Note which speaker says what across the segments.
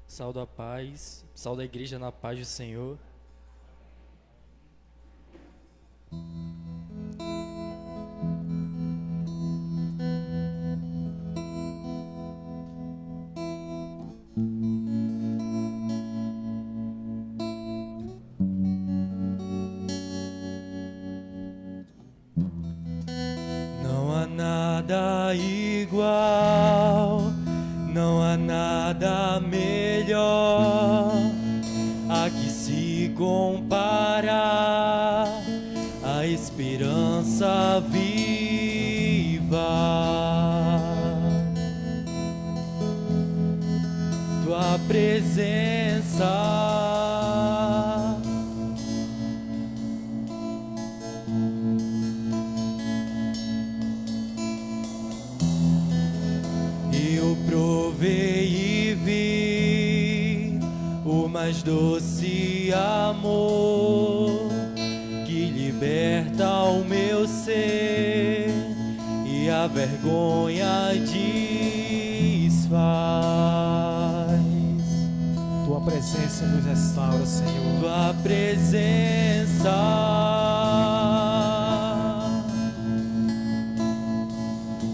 Speaker 1: Saúdo a paz, saúdo a igreja na paz do Senhor. Não há nada igual, não há nada melhor a que se comparar, a esperança viva, tua presença. Eu provei e vi o mais doce amor que liberta o meu ser e a vergonha desfaz.
Speaker 2: Tua presença nos restaura, Senhor.
Speaker 1: Tua presença.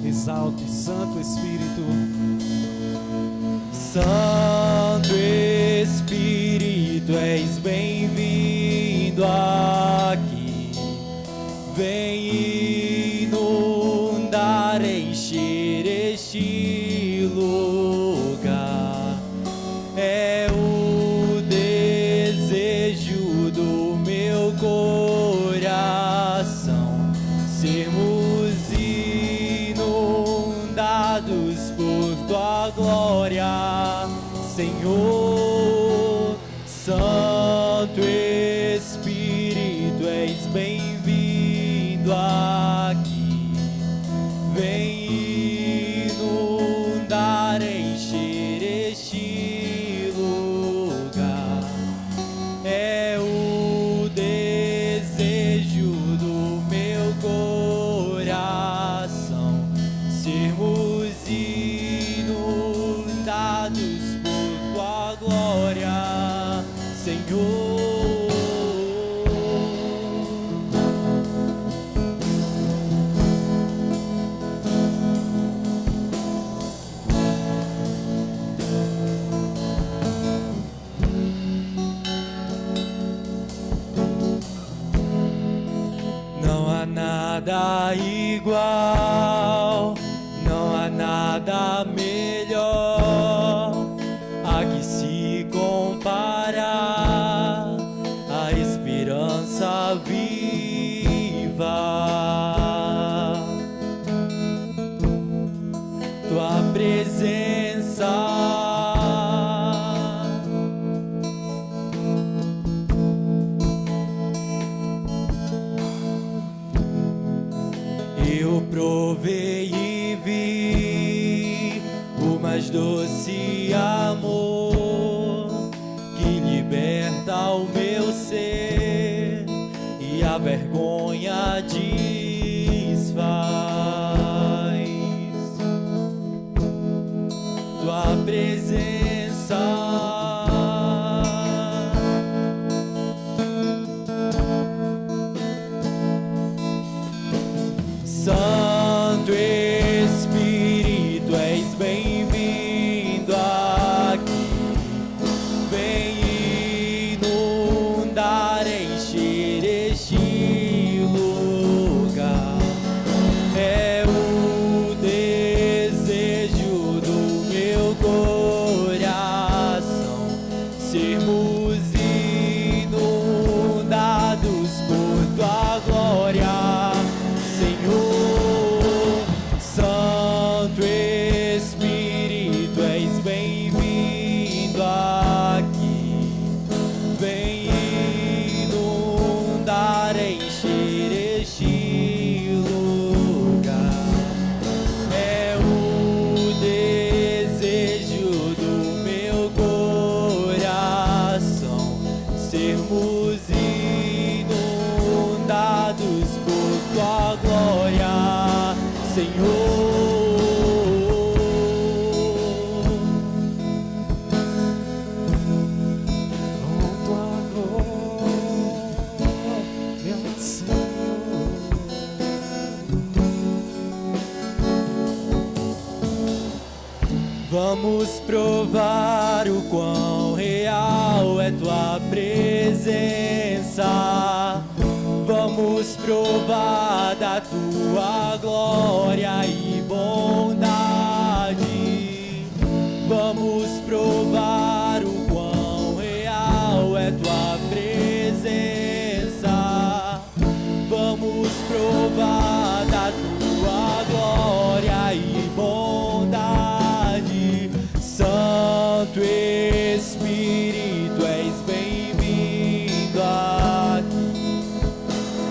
Speaker 2: Exalte, Santo Espírito.
Speaker 1: Santo Espírito, és bem-vindo aqui. Vem inundar, encher este lugar. É o desejo do meu coração sermos inundados por tua glória, Senhor. Santo Espírito, és bem-vindo aqui. Vem inundar, encher este lugar. É o desejo do meu coração sermos inundados por tua glória, Senhor. Não há nada igual, não há nada melhor a que se mais doce amor que liberta o meu ser e a vergonha desfaz. Tua presença, Santo Espírito, és bem-vindo aqui. Vem inundar, encher este lugar. É o desejo do meu coração sermos inundados por tua glória, Senhor. Santo Espírito, és bem-vindo aqui. Vem inundar, encher este lugar. É o desejo do meu coração sermos inundados por tua glória, Senhor.
Speaker 2: Com tua glória, Senhor.
Speaker 1: Vamos provar o quão real é tua presença. Vamos provar da tua glória e bondade. Vamos provar o quão real é tua presença. Vamos provar da tua glória e bondade. Santo Espírito, és bem-vindo aqui.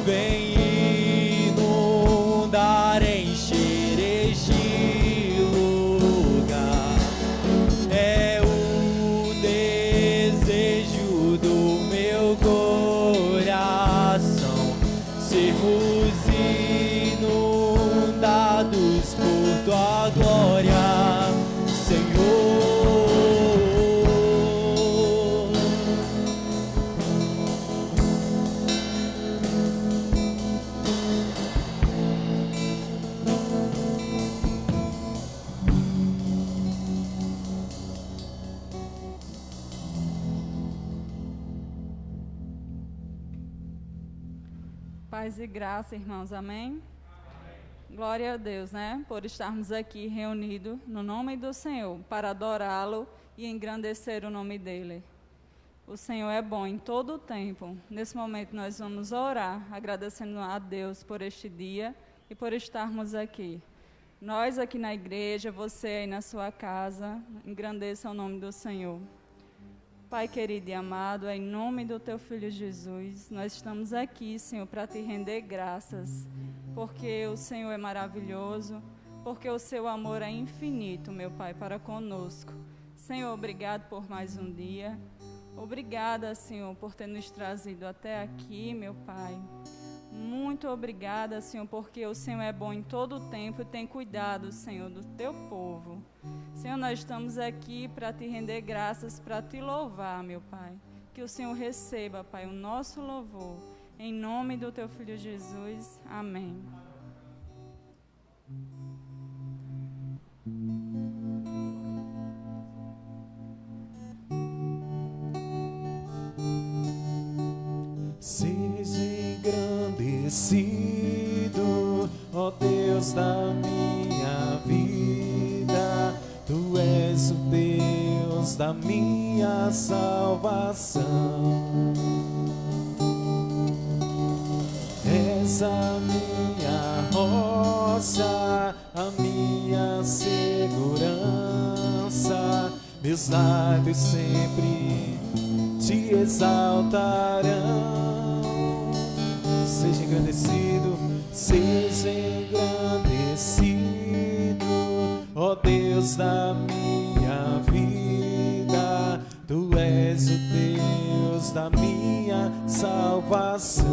Speaker 1: Vem inundar, encher este lugar. É o desejo do meu coração sermos inundados por tua glória, Senhor.
Speaker 3: Paz e graça, irmãos, amém? Glória a Deus, né? Por estarmos aqui reunidos no nome do Senhor, para adorá-lo e engrandecer o nome dele. O Senhor é bom em todo o tempo. Nesse momento nós vamos orar, agradecendo a Deus por este dia e por estarmos aqui. Nós aqui na igreja, você aí na sua casa, engrandeça o nome do Senhor. Pai querido e amado, em nome do Teu Filho Jesus, nós estamos aqui, Senhor, para Te render graças, porque o Senhor é maravilhoso, porque o Seu amor é infinito, meu Pai, para conosco. Senhor, obrigado por mais um dia. Obrigada, Senhor, por ter nos trazido até aqui, meu Pai. Muito obrigada, Senhor, porque o Senhor é bom em todo o tempo e tem cuidado, Senhor, do Teu povo. Senhor, nós estamos aqui para Te render graças, para Te louvar, meu Pai. Que o Senhor receba, Pai, o nosso louvor. Em nome do Teu Filho Jesus. Amém.
Speaker 2: Seja engrandecido, ó Deus da minha vida. Tu és o Deus da minha salvação. És a minha rocha, a minha segurança. Meus lábios sempre te exaltarão. Seja engrandecido, seja engrandecido, ó Deus da minha
Speaker 1: Deus da minha salvação.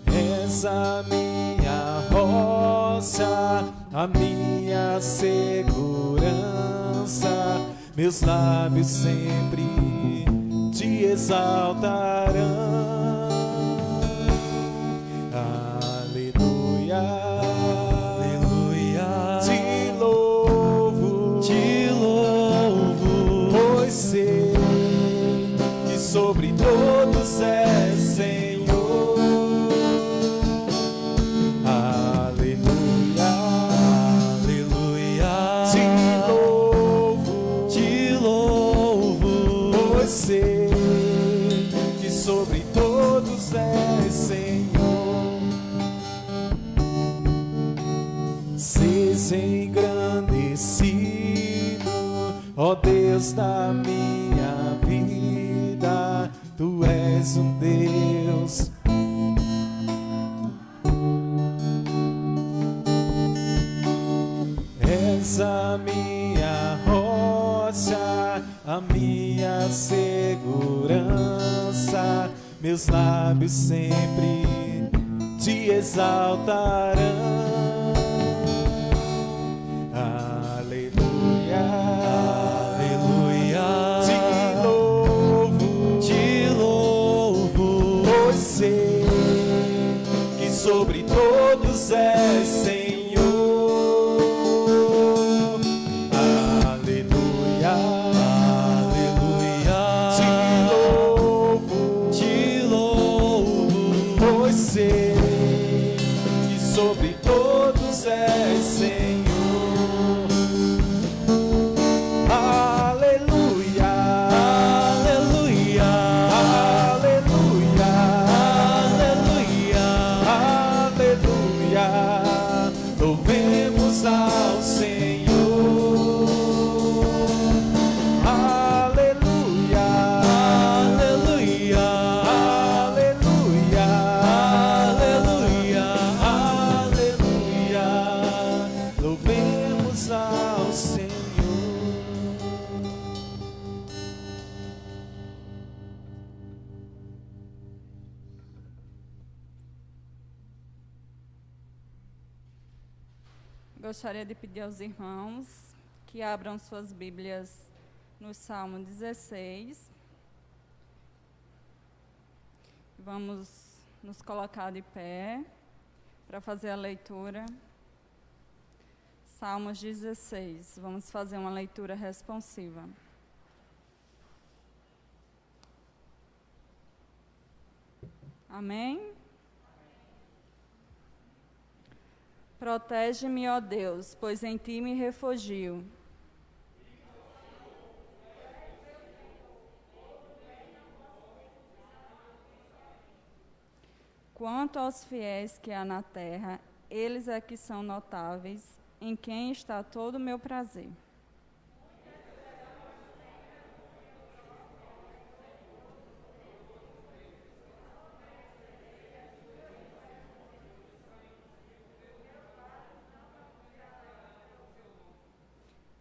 Speaker 1: És a minha rocha, a minha segurança, meus lábios sempre te exaltarão. Aleluia, aleluia, te louvo, pois sei que sobre todos és Senhor. Aleluia, aleluia, te louvo, pois sei que sobre todos és Senhor. Seja engrandecido, ó Deus da minha vida, tu és um Deus. És a minha rocha, a minha segurança, meus lábios sempre te exaltarão. Aleluia, aleluia, te louvo, pois sei que sobre todos és Senhor. Aleluia, aleluia, te louvo, pois sei que sobre todos és Senhor. Louvemos ao Senhor. Aleluia, aleluia, aleluia, aleluia, aleluia. Louvemos ao Senhor.
Speaker 3: Gostaria de pedir aos irmãos que abram suas Bíblias no Salmo 16. Vamos nos colocar de pé para fazer a leitura. Salmos 16. Vamos fazer uma leitura responsiva. Amém? Protege-me, ó Deus, pois em ti me refugio. Quanto aos fiéis que há na terra, eles é que são notáveis, em quem está todo o meu prazer.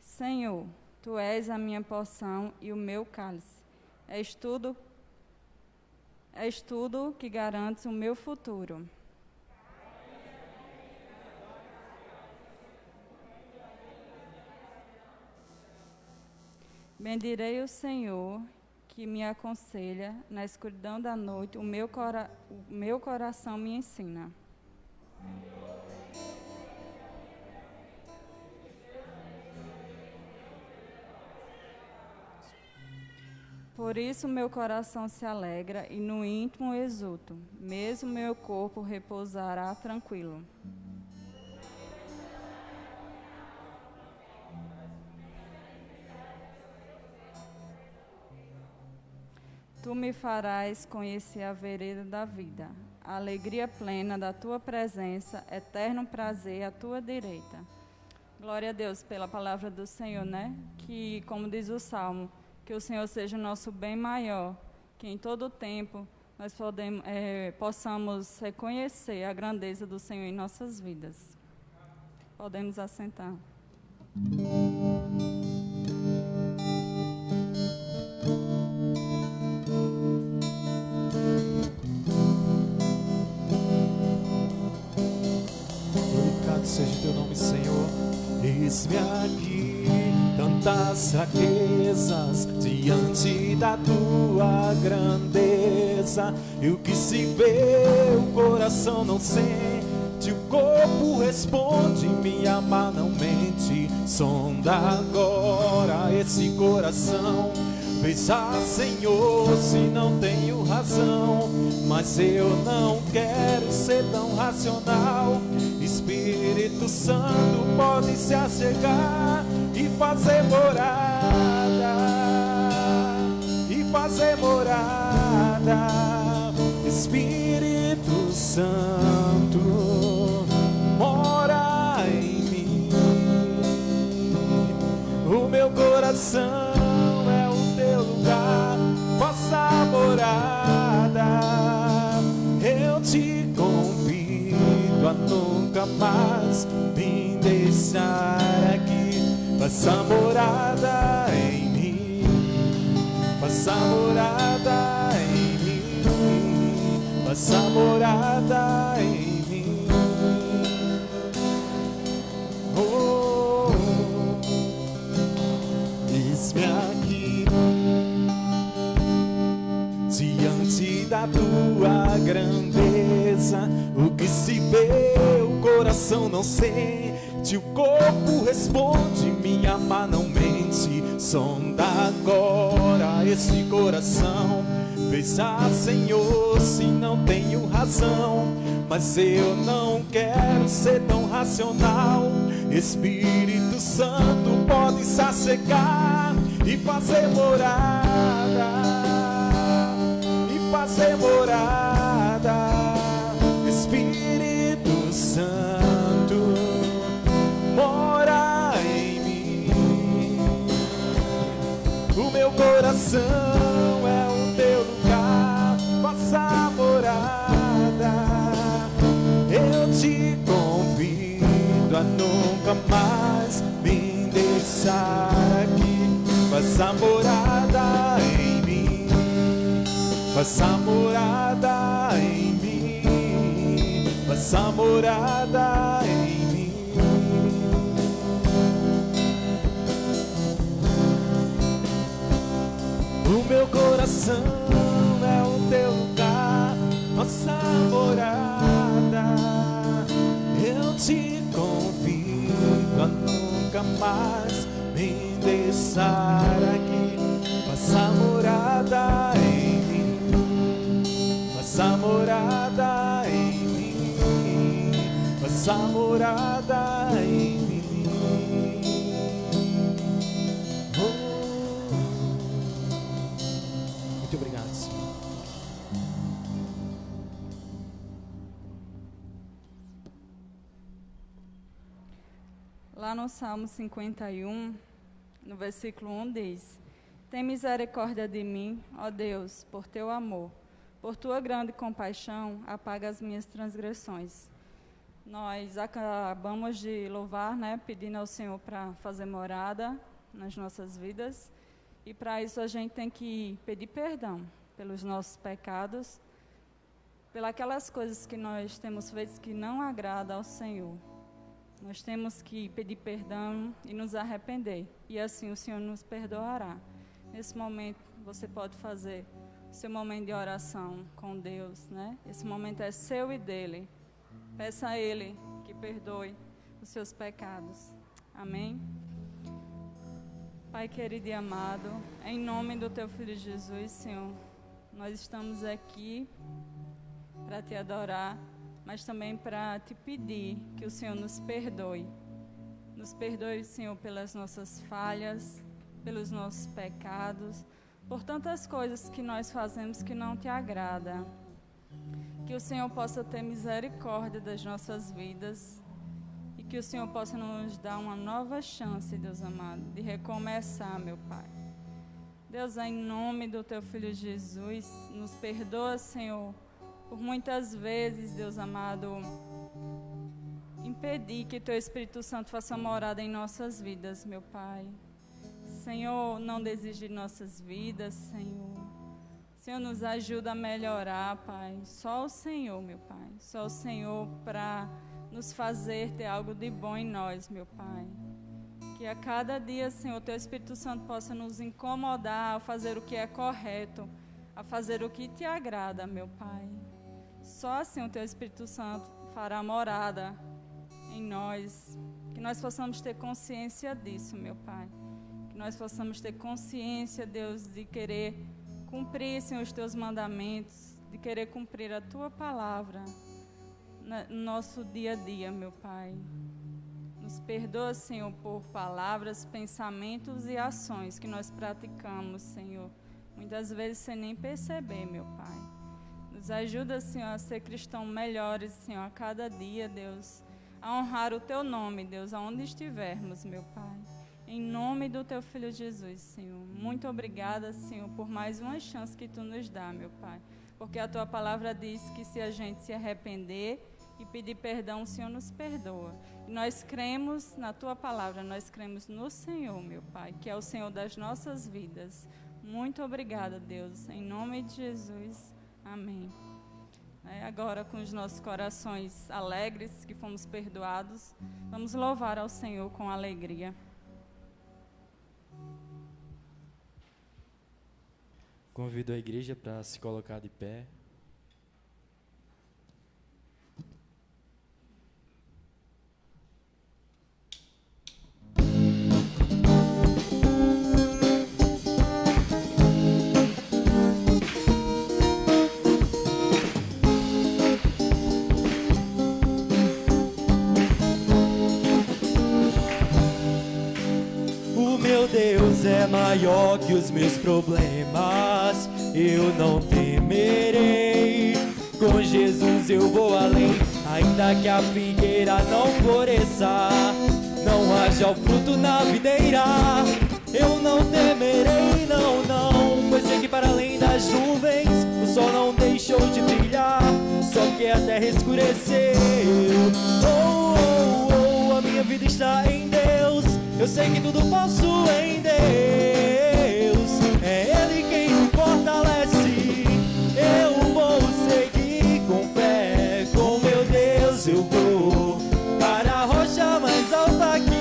Speaker 3: Senhor, tu és a minha porção e o meu cálice. És tudo que garantes o meu futuro. Bendirei o Senhor, que me aconselha na escuridão da noite, o meu coração me ensina. Por isso meu coração se alegra e no íntimo exulto, mesmo meu corpo repousará tranquilo. Tu me farás conhecer a vereda da vida, a alegria plena da tua presença, eterno prazer à tua direita. Glória a Deus pela palavra do Senhor, né? Que, como diz o Salmo, que o Senhor seja o nosso bem maior, que em todo o tempo nós possamos reconhecer a grandeza do Senhor em nossas vidas. Podemos assentar.
Speaker 1: das fraquezas diante da tua grandeza. E o que se vê, o coração não sente, o corpo responde, minha alma não mente. Sonda agora esse coração, veja, Senhor, se não tenho razão, mas eu não quero ser tão racional. Espírito Santo pode se achegar e fazer morada, e fazer morada. Espírito Santo, mora em mim. O meu coração é o teu lugar, vossa morada. Eu te convido a nunca mais me deixar aqui. Faça morada em mim, faça morada em mim, faça morada em mim. Oh, eis-me aqui diante da tua grandeza. O que se vê, o coração não sente, o corpo responde, minha alma não mente. Sonda agora esse coração, veja, Senhor, se não tenho razão, mas eu não quero ser tão racional. Espírito Santo pode se achegar e fazer morada, e fazer morada. Espírito Santo, mora em mim. O meu coração é o teu lugar, vossa morada. Eu te convido a nunca mais me deixar aqui. Faça morada em mim, faça morada em mim, faça morada em mim. O meu coração é o teu lugar, nossa morada. Eu te convido a nunca mais me deixar aqui. Faça morada em mim, faça morada em mim, faça morada em mim.
Speaker 2: Muito obrigado, Senhor.
Speaker 3: Lá no Salmo 51, no versículo 1 diz: Tem misericórdia de mim, ó Deus, por teu amor. Por tua grande compaixão, apaga as minhas transgressões. Nós acabamos de louvar, né, pedindo ao Senhor para fazer morada nas nossas vidas. E para isso a gente tem que pedir perdão pelos nossos pecados, pelas aquelas coisas que nós temos feito que não agradam ao Senhor. Nós temos que pedir perdão e nos arrepender. E assim o Senhor nos perdoará. Nesse momento você pode fazer o seu momento de oração com Deus, né? Esse momento é seu e dele. Peça a Ele que perdoe os seus pecados. Amém? Pai querido e amado, em nome do Teu Filho Jesus, Senhor, nós estamos aqui para Te adorar, mas também para Te pedir que o Senhor nos perdoe. Nos perdoe, Senhor, pelas nossas falhas, pelos nossos pecados, por tantas coisas que nós fazemos que não Te agrada. Que o Senhor possa ter misericórdia das nossas vidas e que o Senhor possa nos dar uma nova chance, Deus amado, de recomeçar, meu Pai. Deus, em nome do Teu Filho Jesus, nos perdoa, Senhor, por muitas vezes, Deus amado, impedir que Teu Espírito Santo faça morada em nossas vidas, meu Pai. Senhor, não desiste de nossas vidas, Senhor. Senhor, nos ajuda a melhorar, Pai. Só o Senhor, meu Pai. Só o Senhor para nos fazer ter algo de bom em nós, meu Pai. Que a cada dia, Senhor, Teu Espírito Santo possa nos incomodar a fazer o que é correto, a fazer o que Te agrada, meu Pai. Só assim o Teu Espírito Santo fará morada em nós. Que nós possamos ter consciência disso, meu Pai. Que nós possamos ter consciência, Deus, de querer cumprir, Senhor, os Teus mandamentos, de querer cumprir a Tua palavra no nosso dia a dia, meu Pai. Nos perdoa, Senhor, por palavras, pensamentos e ações que nós praticamos, Senhor. Muitas vezes sem nem perceber, meu Pai. Nos ajuda, Senhor, a ser cristãos melhores, Senhor, a cada dia, Deus. A honrar o Teu nome, Deus, aonde estivermos, meu Pai. Em nome do Teu Filho Jesus, Senhor. Muito obrigada, Senhor, por mais uma chance que Tu nos dá, meu Pai. Porque a Tua palavra diz que se a gente se arrepender e pedir perdão, o Senhor nos perdoa. E nós cremos na Tua palavra, nós cremos no Senhor, meu Pai, que é o Senhor das nossas vidas. Muito obrigada, Deus. Em nome de Jesus, amém. Agora, com os nossos corações alegres, que fomos perdoados, vamos louvar ao Senhor com alegria.
Speaker 1: Convido a igreja para se colocar de pé. Deus é maior que os meus problemas, eu não temerei. Com Jesus eu vou além, ainda que a figueira não floresça, não haja o fruto na videira. Eu não temerei, não, não, pois sei que para além das nuvens o sol não deixou de brilhar, só que a terra escureceu. Oh, oh, oh, a minha vida está em Deus. Eu sei que tudo posso em Deus. É Ele quem me fortalece. Eu vou seguir com fé. Com meu Deus eu vou para a rocha mais alta que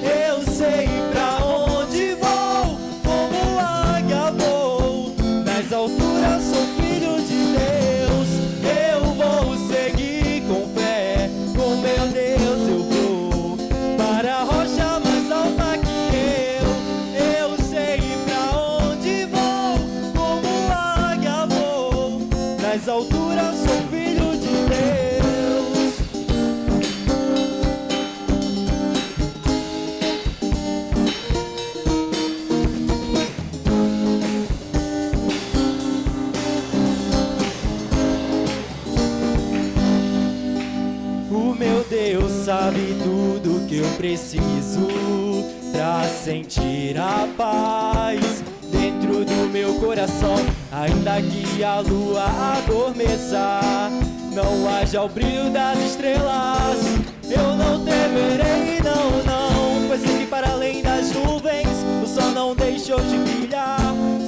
Speaker 1: eu sei pra onde vou. Como águia vou. Nas alturas sou filho de Deus. Eu vou seguir com fé. Com meu Deus eu vou para a rocha mais alta que eu sei pra onde vou, como águia vou, nas alturas sou filho de Deus. O meu Deus sabe tudo que eu preciso pra sentir a paz dentro do meu coração. Ainda que a lua adormeça, não haja o brilho das estrelas, eu não temerei, não, não, pois sei que para além das nuvens o sol não deixou de brilhar,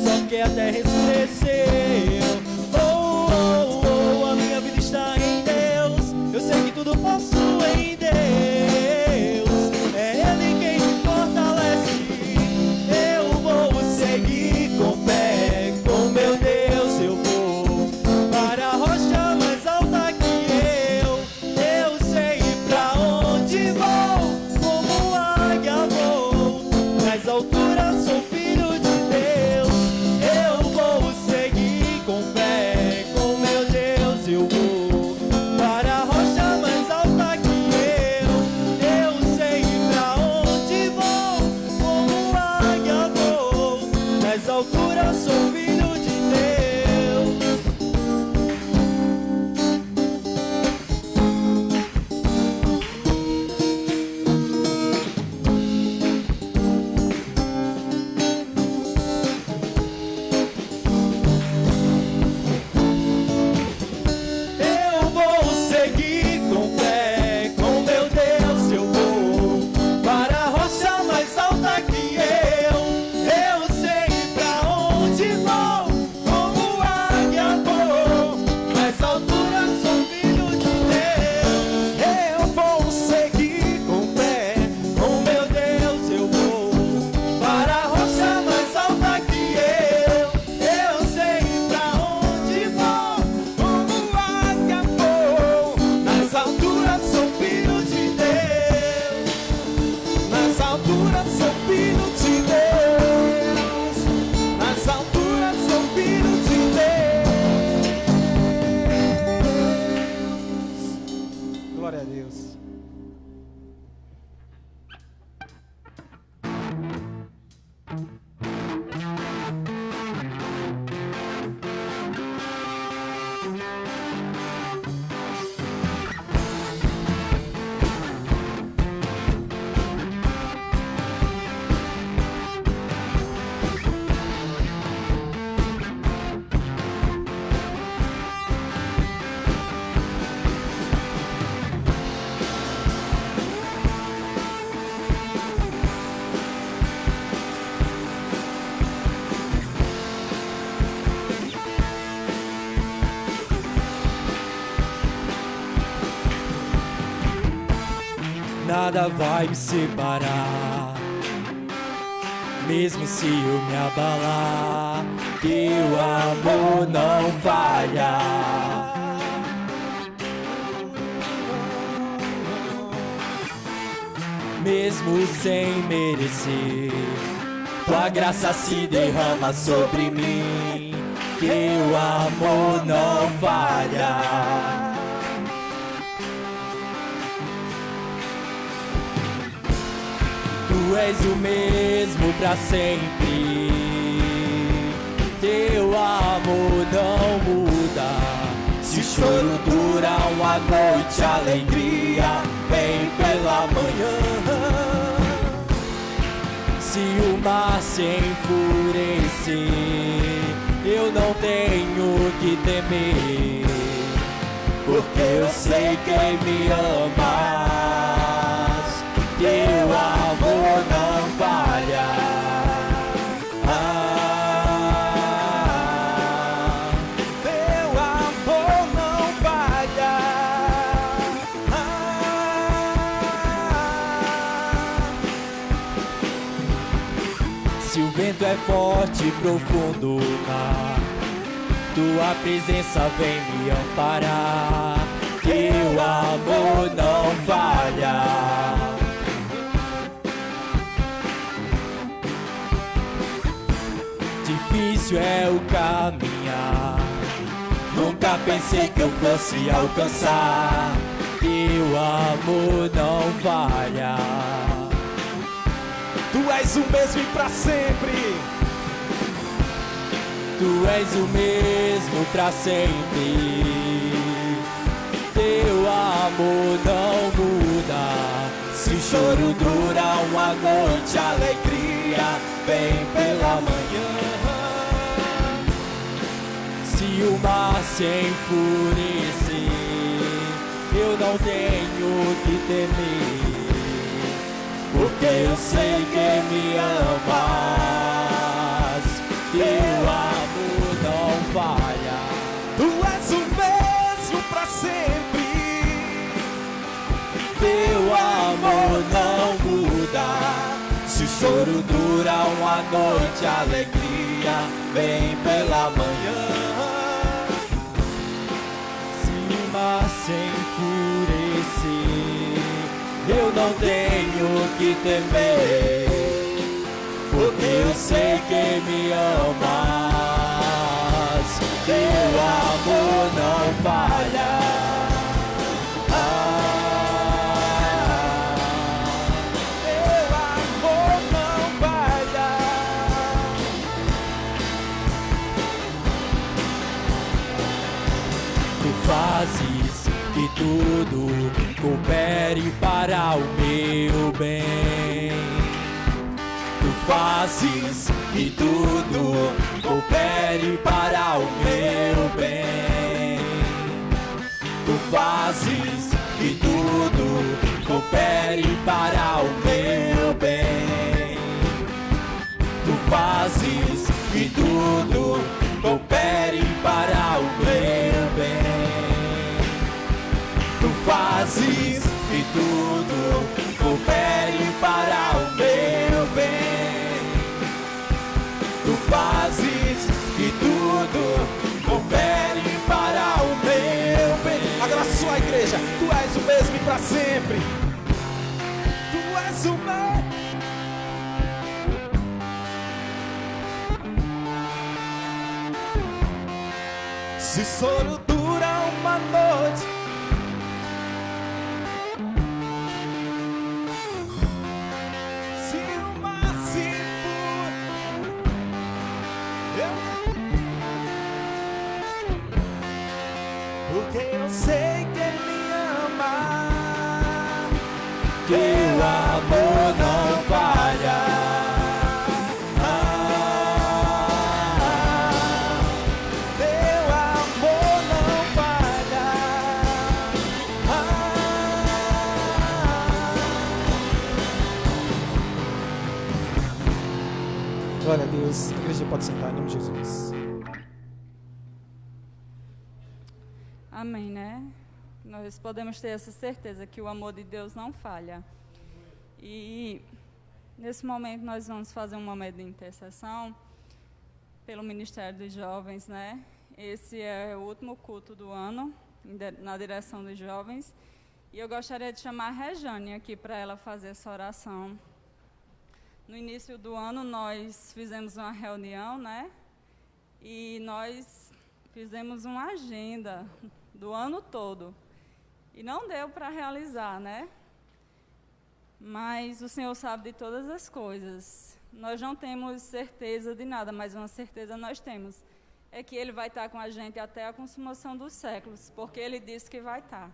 Speaker 1: só que a terra escureceu. Oh, oh, oh, a minha vida está em Deus. Eu sei que tudo posso em Deus. É Ele quem me fortalece. Eu vou seguir com fé. Com meu Deus eu vou para a rocha mais alta que eu sei pra onde vou. Como águia vou. Nas alturas sou filho de Deus. Eu vou seguir com fé. Com meu Deus eu vou para a rocha mais alta que eu sei pra onde vou. Como águia vou. Nas alturas sou filho de Deus. Eu vou seguir com fé, com meu Deus eu vou para a rocha mais alta que eu sei pra onde vou. nada vai me separar. Mesmo se eu me abalar, teu amor não falha. Mesmo sem merecer, tua graça se derrama sobre mim. Teu amor não falha. Tu és o mesmo pra sempre. Teu amor não muda. Se o choro dura uma noite, a alegria vem pela manhã. Se o mar se enfurecer, eu não tenho que temer, porque eu sei que me amas. Teu amor não falha. Teu amor não falha. Se o vento é forte e profundo o mar, tua presença vem me amparar. Teu amor não falha. Difícil é o caminhar, nunca pensei que eu fosse alcançar. Teu amor não falha.
Speaker 2: Tu és o mesmo e pra sempre.
Speaker 1: Tu és o mesmo pra sempre. Teu amor não muda. Se o choro dura uma noite, a alegria vem pela manhã. Se o mar se enfurecer, eu não tenho que temer, porque eu sei que me amas. Teu amor não falha.
Speaker 2: Tu és o mesmo pra sempre.
Speaker 1: Teu amor não muda. Se o choro dura uma noite, a alegria vem pela manhã. Se o mar se enfurecer, eu não tenho que temer, porque eu sei que me amas. Teu amor não falha. Teu amor não falha. Tu fazes que tudo coopere para o meu bem. Tu fazes que tudo coopere para o meu bem. Tu fazes que tudo coopere para o meu bem. Tu fazes que tudo coopere para o meu bem. Tu fazes que tudo coopere para o meu bem. Tu fazes que tudo coopere para o meu bem.
Speaker 2: Agraça sua igreja. Tu és o mesmo e pra sempre. Tu és o mesmo. Se choro dura uma noite, se o mar se porque eu sei que me ama.
Speaker 1: Teu amor não falha.
Speaker 2: Teu amor não falha. Glória a Deus. A igreja pode sentar em nome de Jesus.
Speaker 3: Amém, né? Nós podemos ter essa certeza que o amor de Deus não falha. E nesse momento nós vamos fazer um momento de intercessão pelo Ministério dos Jovens, né? Esse é o último culto do ano, na direção dos jovens. E eu gostaria de chamar a Rejane aqui para ela fazer essa oração. No início do ano nós fizemos uma reunião, né? E nós fizemos uma agenda do ano todo. E não deu para realizar, né? Mas o Senhor sabe de todas as coisas. Nós não temos certeza de nada, mas uma certeza nós temos. É que Ele vai estar com a gente até a consumação dos séculos, porque Ele disse que vai estar.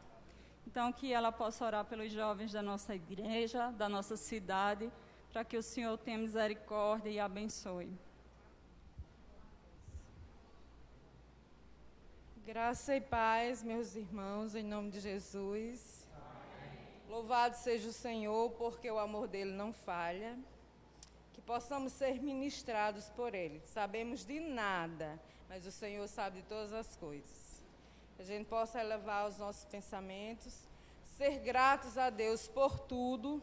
Speaker 3: Então, que ela possa orar pelos jovens da nossa igreja, da nossa cidade, para que o Senhor tenha misericórdia e abençoe.
Speaker 4: Graça e paz, meus irmãos, em nome de Jesus. Louvado seja o Senhor, porque o amor dele não falha. Que possamos ser ministrados por ele. Sabemos de nada, mas o Senhor sabe de todas as coisas. Que a gente possa elevar os nossos pensamentos, ser gratos a Deus por tudo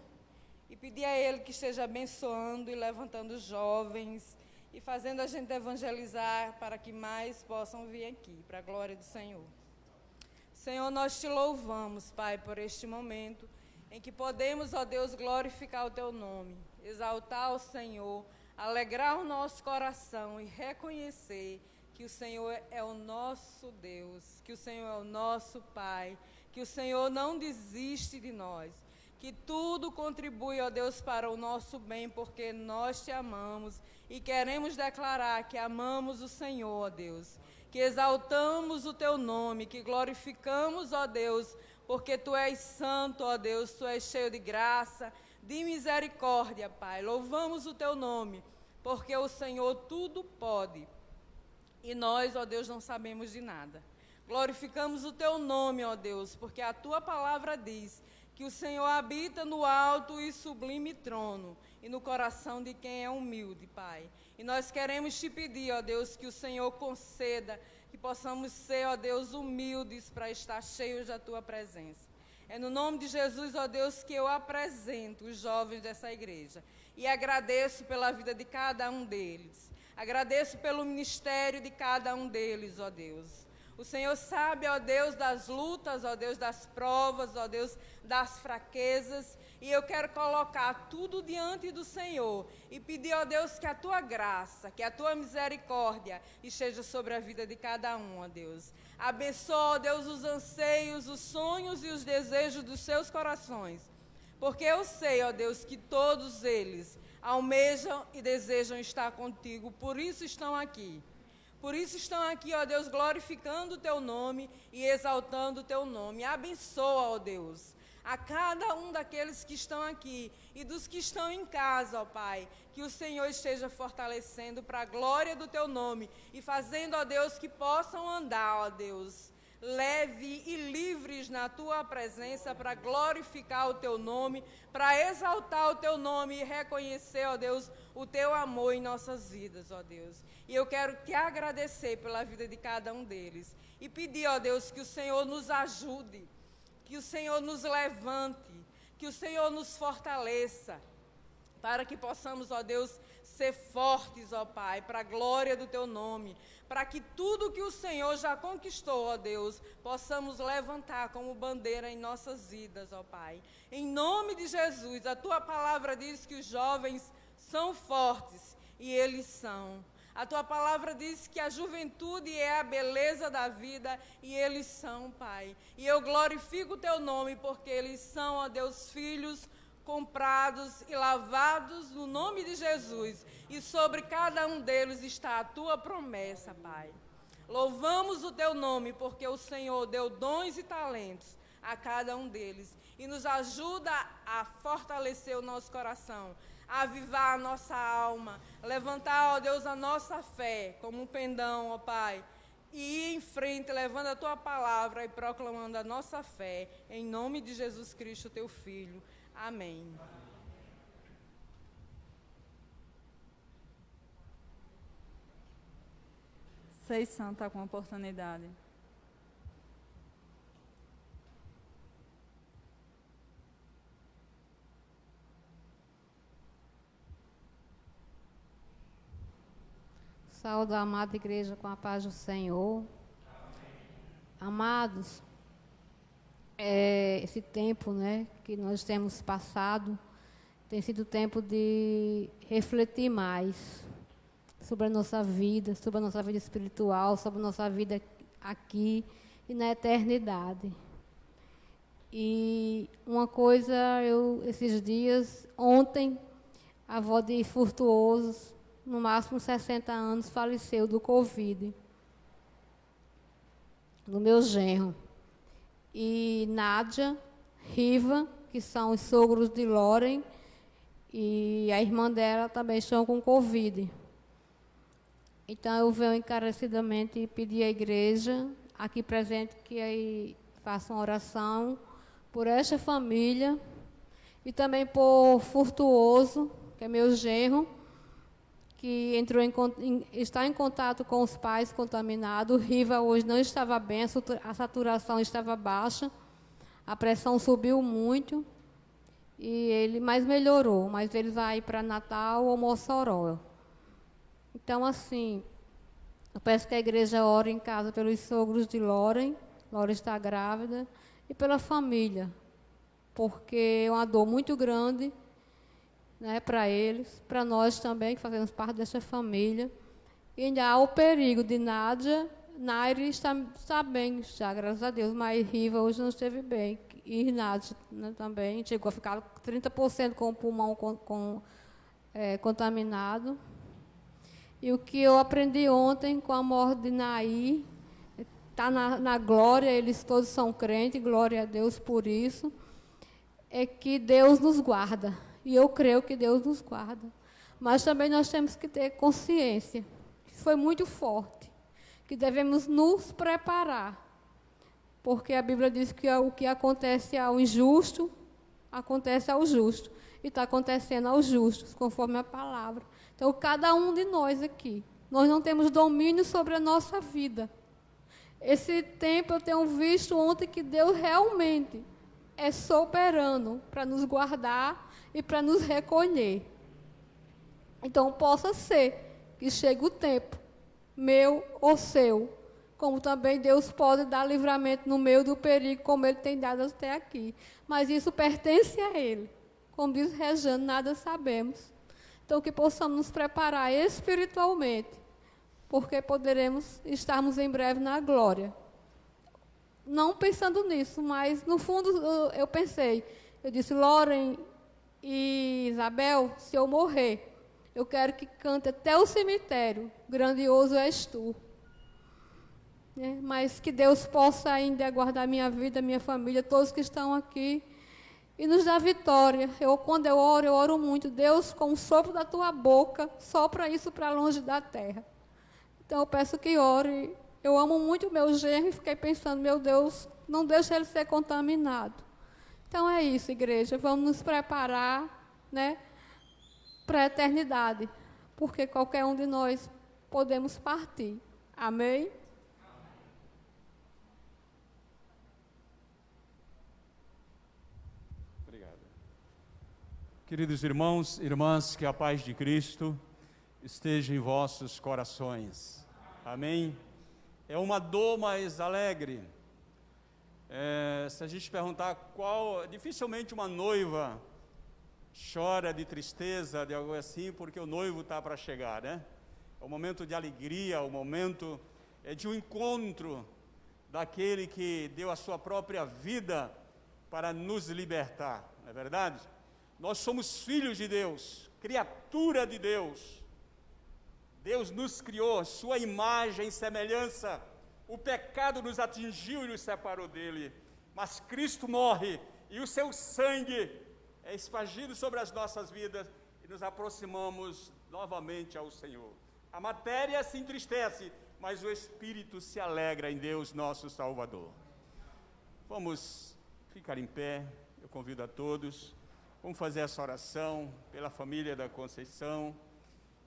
Speaker 4: e pedir a Ele que esteja abençoando e levantando os jovens e fazendo a gente evangelizar para que mais possam vir aqui, para a glória do Senhor. Senhor, nós te louvamos, Pai, por este momento em que podemos, ó Deus, glorificar o Teu nome, exaltar o Senhor, alegrar o nosso coração e reconhecer que o Senhor é o nosso Deus, que o Senhor é o nosso Pai, que o Senhor não desiste de nós, que tudo contribui, ó Deus, para o nosso bem, porque nós te amamos e queremos declarar que amamos o Senhor, ó Deus, que exaltamos o Teu nome, que glorificamos, ó Deus, porque Tu és santo, ó Deus, Tu és cheio de graça, de misericórdia, Pai. Louvamos o Teu nome, porque o Senhor tudo pode. E nós, ó Deus, não sabemos de nada. Glorificamos o Teu nome, ó Deus, porque a Tua palavra diz que o Senhor habita no alto e sublime trono e no coração de quem é humilde, Pai. E nós queremos Te pedir, ó Deus, que o Senhor conceda que possamos ser, ó Deus, humildes para estar cheios da Tua presença. É no nome de Jesus, ó Deus, que eu apresento os jovens dessa igreja e agradeço pela vida de cada um deles. Agradeço pelo ministério de cada um deles, ó Deus. O Senhor sabe, ó Deus, das lutas, ó Deus, das provas, ó Deus, das fraquezas. E eu quero colocar tudo diante do Senhor e pedir, ó Deus, que a Tua graça, que a Tua misericórdia esteja sobre a vida de cada um, ó Deus. Abençoa, ó Deus, os anseios, os sonhos e os desejos dos seus corações. Porque eu sei, ó Deus, que todos eles almejam e desejam estar contigo, por isso estão aqui. Por isso estão aqui, ó Deus, glorificando o Teu nome e exaltando o Teu nome. Abençoa, ó Deus, a cada um daqueles que estão aqui e dos que estão em casa, ó Pai, que o Senhor esteja fortalecendo para a glória do Teu nome e fazendo, ó Deus, que possam andar, ó Deus, leve e livres na Tua presença para glorificar o Teu nome, para exaltar o Teu nome e reconhecer, ó Deus, o Teu amor em nossas vidas, ó Deus. E eu quero Te agradecer pela vida de cada um deles e pedir, ó Deus, que o Senhor nos ajude, que o Senhor nos levante, que o Senhor nos fortaleça, para que possamos, ó Deus, ser fortes, ó Pai, para a glória do Teu nome, para que tudo que o Senhor já conquistou, ó Deus, possamos levantar como bandeira em nossas vidas, ó Pai. Em nome de Jesus, a Tua palavra diz que os jovens são fortes, e eles são. A Tua palavra diz que a juventude é a beleza da vida, e eles são, Pai. E eu glorifico o Teu nome, porque eles são, ó Deus, filhos comprados e lavados no nome de Jesus. E sobre cada um deles está a Tua promessa, Pai. Louvamos o Teu nome, porque o Senhor deu dons e talentos a cada um deles. E nos ajuda a fortalecer o nosso coração, a avivar a nossa alma, levantar, ó Deus, a nossa fé como um pendão, ó Pai, e ir em frente, levando a Tua palavra e proclamando a nossa fé, em nome de Jesus Cristo, Teu Filho. Amém.
Speaker 3: Seição está com a oportunidade.
Speaker 5: Saúdo a amada igreja com a paz do Senhor. Amados, esse tempo, né, que nós temos passado tem sido tempo de refletir mais sobre a nossa vida espiritual, sobre a nossa vida aqui e na eternidade. E uma coisa, esses dias, ontem, a avó de Furtuoso, no máximo 60 anos, faleceu do Covid, do meu genro. E Nádia, Riva, que são os sogros de Loren, e a irmã dela também estão com Covid. Então, eu venho encarecidamente pedir à igreja, aqui presente, que aí faça uma oração por esta família e também por Furtuoso, que é meu genro, que está em contato com os pais contaminados. Riva hoje não estava bem, a saturação estava baixa, a pressão subiu muito, mas melhorou, mas ele vai ir para Natal ou Mossoró. Então, assim, eu peço que a igreja ore em casa pelos sogros de Loren. Loren está grávida, e pela família, porque é uma dor muito grande, né, para eles, para nós também, que fazemos parte dessa família. E ainda há o perigo de Nádia. Nairi está bem, já, graças a Deus, mas Riva hoje não esteve bem. E Nádia, né, também chegou a ficar 30% com o pulmão contaminado. E o que eu aprendi ontem com a morte de Nair, está na glória, eles todos são crentes, glória a Deus por isso, é que Deus nos guarda. E eu creio que Deus nos guarda. Mas também nós temos que ter consciência, que foi muito forte, que devemos nos preparar, porque a Bíblia diz que o que acontece ao injusto, acontece ao justo, e está acontecendo aos justos, conforme a palavra. Então, cada um de nós aqui, nós não temos domínio sobre a nossa vida. Esse tempo eu tenho visto ontem que Deus realmente é soberano para nos guardar e para nos recolher. Então, possa ser que chegue o tempo, meu ou seu, como também Deus pode dar livramento no meio do perigo, como Ele tem dado até aqui. Mas isso pertence a Ele. Como diz Rejane, nada sabemos. Então, que possamos nos preparar espiritualmente, porque poderemos estarmos em breve na glória. Não pensando nisso, mas no fundo eu pensei, eu disse, Loren e Isabel, se eu morrer, eu quero que cante até o cemitério, grandioso és tu. Mas que Deus possa ainda guardar minha vida, minha família, todos que estão aqui, e nos dar vitória. Quando eu oro muito, Deus, com o sopro da tua boca, sopra isso para longe da terra. Então, eu peço que ore. Eu amo muito o meu genro e fiquei pensando, meu Deus, não deixa ele ser contaminado. Então, é isso, igreja. Vamos nos preparar, né, para a eternidade, porque qualquer um de nós podemos partir. Amém?
Speaker 6: Obrigado. Queridos irmãos e irmãs, que a paz de Cristo esteja em vossos corações. Amém? É uma dor mais alegre. Se a gente perguntar dificilmente uma noiva chora de tristeza, de algo assim, porque o noivo está para chegar, né? É um momento de alegria, o momento de um encontro daquele que deu a sua própria vida para nos libertar, não é verdade? Nós somos filhos de Deus, criatura de Deus. Deus nos criou, sua imagem e semelhança. O pecado nos atingiu e nos separou dele. Mas Cristo morre e o seu sangue é espargido sobre as nossas vidas e nos aproximamos novamente ao Senhor. A matéria se entristece, mas o Espírito se alegra em Deus, nosso Salvador. Vamos ficar em pé, eu convido a todos. Vamos fazer essa oração pela família da Conceição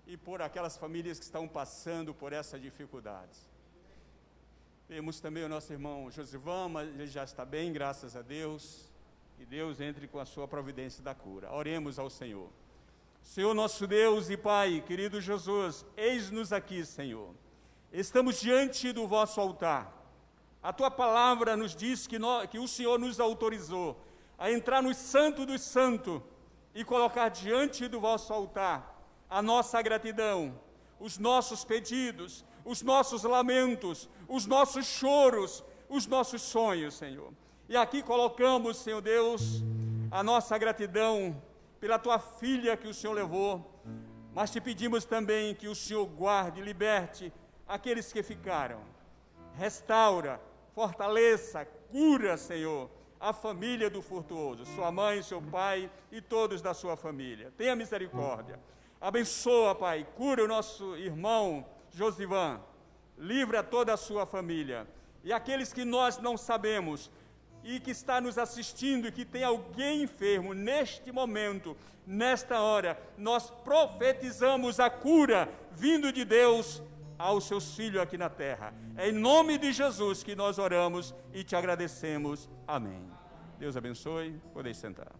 Speaker 6: e por aquelas famílias que estão passando por essa dificuldade. Temos também o nosso irmão Josivan, mas ele já está bem, graças a Deus. Que Deus entre com a sua providência da cura. Oremos ao Senhor. Senhor nosso Deus e Pai, querido Jesus, eis-nos aqui, Senhor. Estamos diante do vosso altar. A tua palavra nos diz que o Senhor nos autorizou a entrar no Santo dos Santos e colocar diante do vosso altar a nossa gratidão, os nossos pedidos, os nossos lamentos, os nossos choros, os nossos sonhos, Senhor. E aqui colocamos, Senhor Deus, a nossa gratidão pela tua filha que o Senhor levou, mas te pedimos também que o Senhor guarde, liberte aqueles que ficaram. Restaura, fortaleça, cura, Senhor, a família do Furtuoso, sua mãe, seu pai e todos da sua família. Tenha misericórdia. Abençoa, Pai, cura o nosso irmão Josivan, livra toda a sua família. E aqueles que nós não sabemos e que está nos assistindo e que tem alguém enfermo neste momento, nesta hora, nós profetizamos a cura vindo de Deus aos seus filhos aqui na terra. É em nome de Jesus que nós oramos e te agradecemos. Amém. Deus abençoe. Podeis sentar.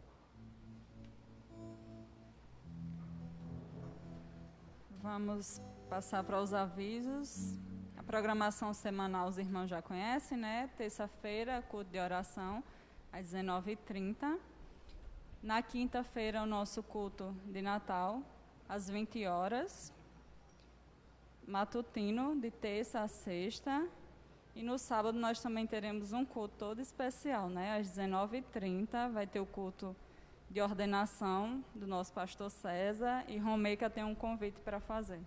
Speaker 3: Vamos passar para os avisos. A programação semanal os irmãos já conhecem, né? Terça-feira, culto de oração, às 19h30. Na quinta-feira, o nosso culto de Natal, às 20 horas. Matutino, de terça a sexta. E no sábado nós também teremos um culto todo especial, né? Às 19h30 vai ter o culto de ordenação do nosso pastor César, e Romeica tem um convite para fazer.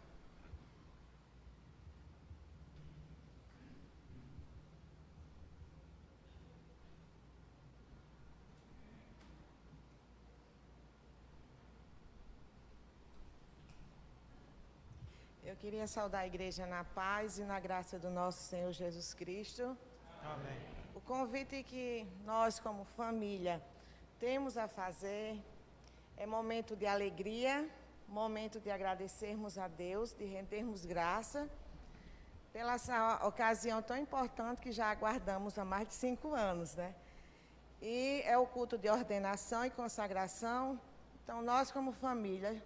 Speaker 7: Eu queria saudar a igreja na paz e na graça do nosso Senhor Jesus Cristo.
Speaker 2: Amém.
Speaker 7: O convite que nós, como família, temos a fazer é momento de alegria, momento de agradecermos a Deus, de rendermos graça pela essa ocasião tão importante que já aguardamos há mais de 5 anos, né? E é o culto de ordenação e consagração. Então, nós como família,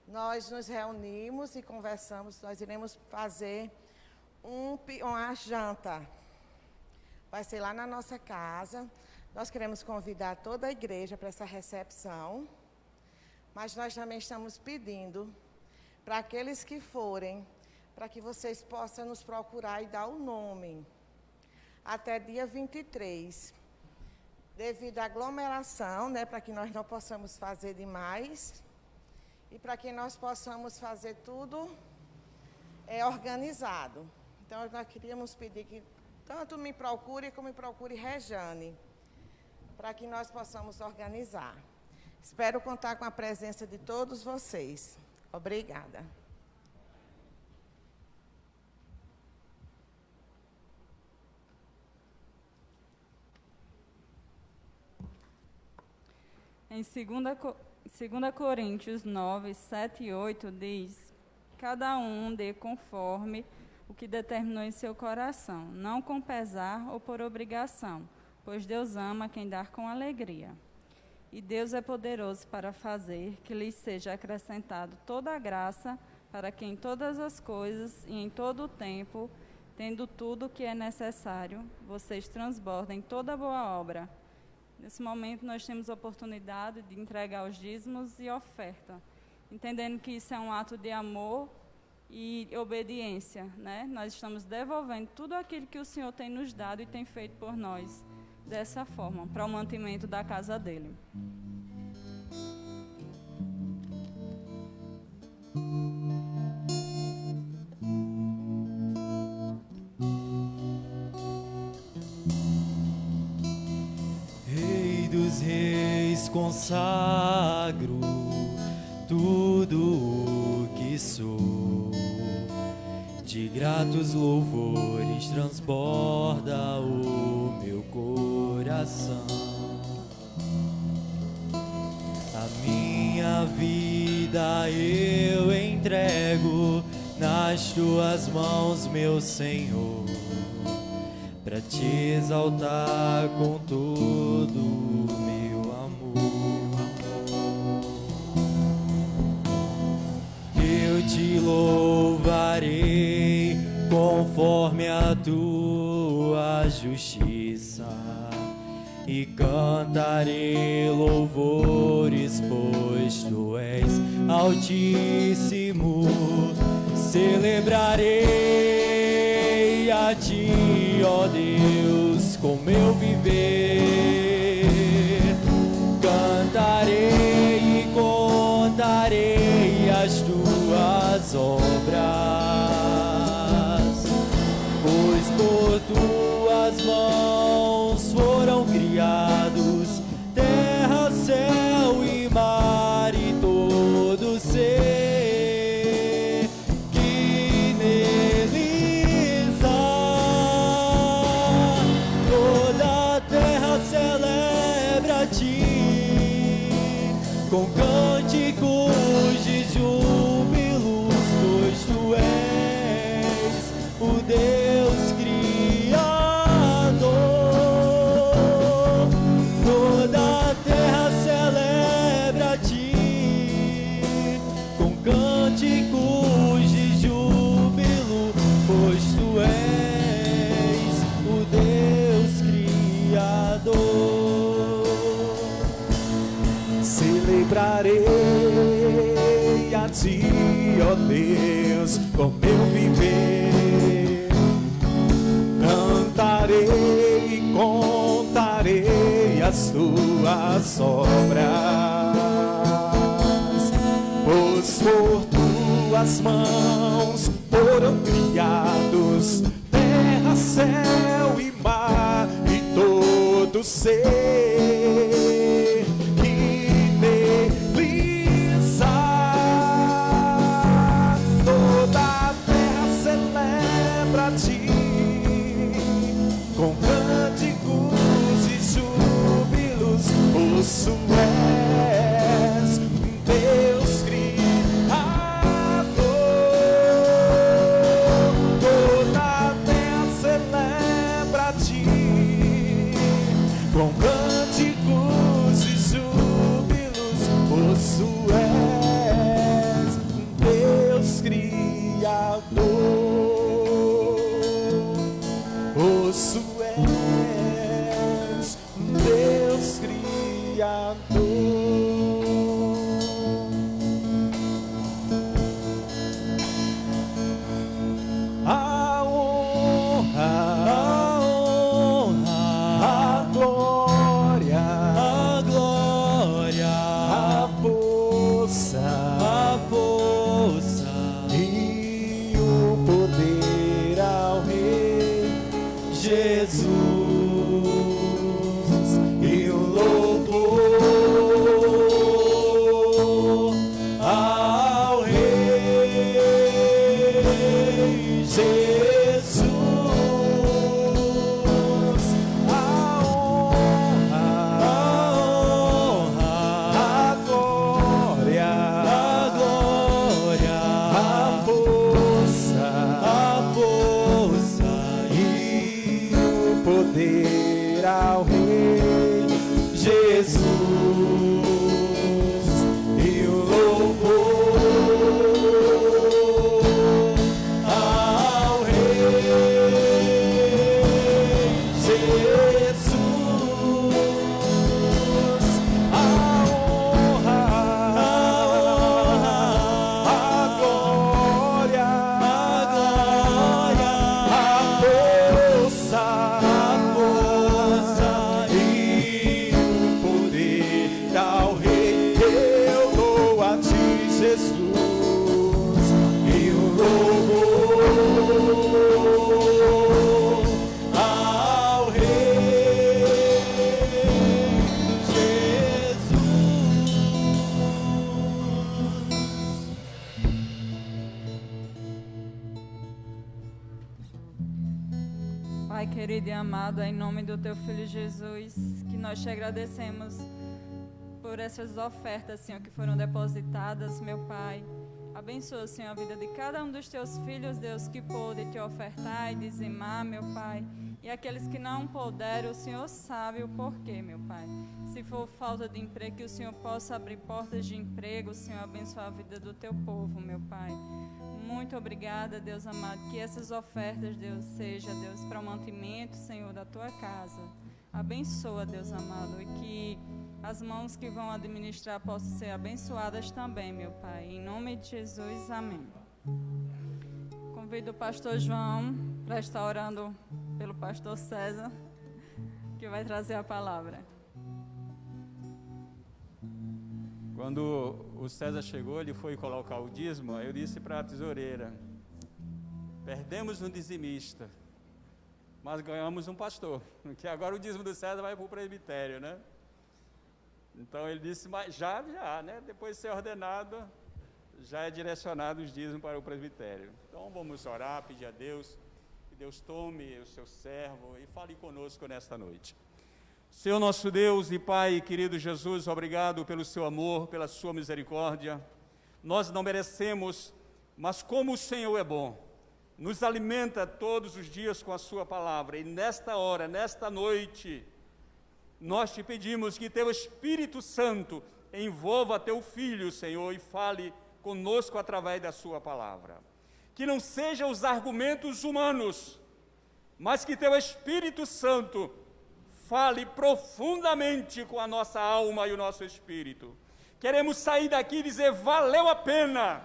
Speaker 7: nós nos reunimos e conversamos, nós iremos fazer uma janta. Vai ser lá na nossa casa. Nós queremos convidar toda a igreja para essa recepção, mas nós também estamos pedindo para aqueles que forem, para que vocês possam nos procurar e dar o nome até dia 23, devido à aglomeração, né, para que nós não possamos fazer demais e para que nós possamos fazer tudo organizado. Então, nós queríamos pedir que tanto me procure como me procure Rejane, para que nós possamos organizar. Espero contar com a presença de todos vocês. Obrigada.
Speaker 3: Em 2 Coríntios 9, 7 e 8 diz: cada um dê conforme o que determinou em seu coração, não com pesar ou por obrigação, pois Deus ama quem dá com alegria. E Deus é poderoso para fazer que lhes seja acrescentado toda a graça, para que em todas as coisas e em todo o tempo, tendo tudo o que é necessário, vocês transbordem toda boa obra. Nesse momento nós temos a oportunidade de entregar os dízimos e oferta, entendendo que isso é um ato de amor e obediência, né? Nós estamos devolvendo tudo aquilo que o Senhor tem nos dado e tem feito por nós, dessa forma, para o mantimento da casa dele.
Speaker 1: Rei dos reis, consagro tudo o que sou, de gratos louvores transborda o meu coração. A minha vida eu entrego nas tuas mãos, meu Senhor, para te exaltar com todo o meu amor. eu te louvarei conforme a tua justiça, e cantarei louvores, pois tu és Altíssimo. Celebrarei a ti, ó Deus, com meu viver. Cantarei e contarei as tuas obras, pois por tuas mãos foram criados terra, céu e mar e todo ser que neles há. Toda a terra celebra a ti com cânticos de júbilos, pois tu és o Deus Criador. Toda a terra celebra a ti com cânticos de júbilo, pois tu és o Deus Criador.
Speaker 2: Celebrarei a ti, ó Deus, com meu viver. Cantarei e contarei as tuas obras, pois por tuas mãos foram criados terra, céu e mar e todo ser que neles há. Toda a terra celebra a ti com cânticos e júbilos, pois tu és Deus Criador. Toda a terra celebra a ti com cânticos e júbilos, pois tu és Deus Criador. Pois tu és Deus Criador. A honra, a glória, a força e o poder ao Rei Jesus, e o louvor ao Rei Jesus. A honra, a glória, a força e o poder ao Rei Jesus, e o louvor ao Rei Jesus. A honra, a glória, a força e o poder ao Rei. Eu dou a ti, Jesus, e o louvor ao Rei Jesus.
Speaker 3: Pai querido e amado, em nome do teu Filho Jesus, que nós te agradecemos por essas ofertas, Senhor, que foram depositadas, meu Pai. Abençoa, Senhor, a vida de cada um dos teus filhos, Deus, que pôde te ofertar e dizimar, meu Pai. E aqueles que não puderam, o Senhor sabe o porquê, meu Pai. Se for falta de emprego, que o Senhor possa abrir portas de emprego, o Senhor abençoe a vida do teu povo, meu Pai. Muito obrigada, Deus amado, que essas ofertas, Deus, seja, Deus, para o mantimento, Senhor, da tua casa. Abençoa, Deus amado, e que as mãos que vão administrar possam ser abençoadas também, meu Pai. Em nome de Jesus, amém. Convido o pastor João para estar orando pelo pastor César, que vai trazer a palavra.
Speaker 6: Quando o César chegou, ele foi colocar o dízimo, eu disse para a tesoureira: perdemos um dizimista, mas ganhamos um pastor, que agora o dízimo do César vai para o presbitério, né? Então ele disse, mas já, né? Depois de ser ordenado, já é direcionado os dízimos para o presbitério. Então vamos orar, pedir a Deus, que Deus tome o seu servo e fale conosco nesta noite. Senhor nosso Deus e Pai, querido Jesus, obrigado pelo seu amor, pela sua misericórdia. Nós não merecemos, mas como o Senhor é bom, nos alimenta todos os dias com a sua palavra. E nesta hora, nesta noite, nós te pedimos que teu Espírito Santo envolva teu Filho, Senhor, e fale conosco através da sua palavra. Que não sejam os argumentos humanos, mas que teu Espírito Santo fale profundamente com a nossa alma e o nosso espírito. Queremos sair daqui e dizer, valeu a pena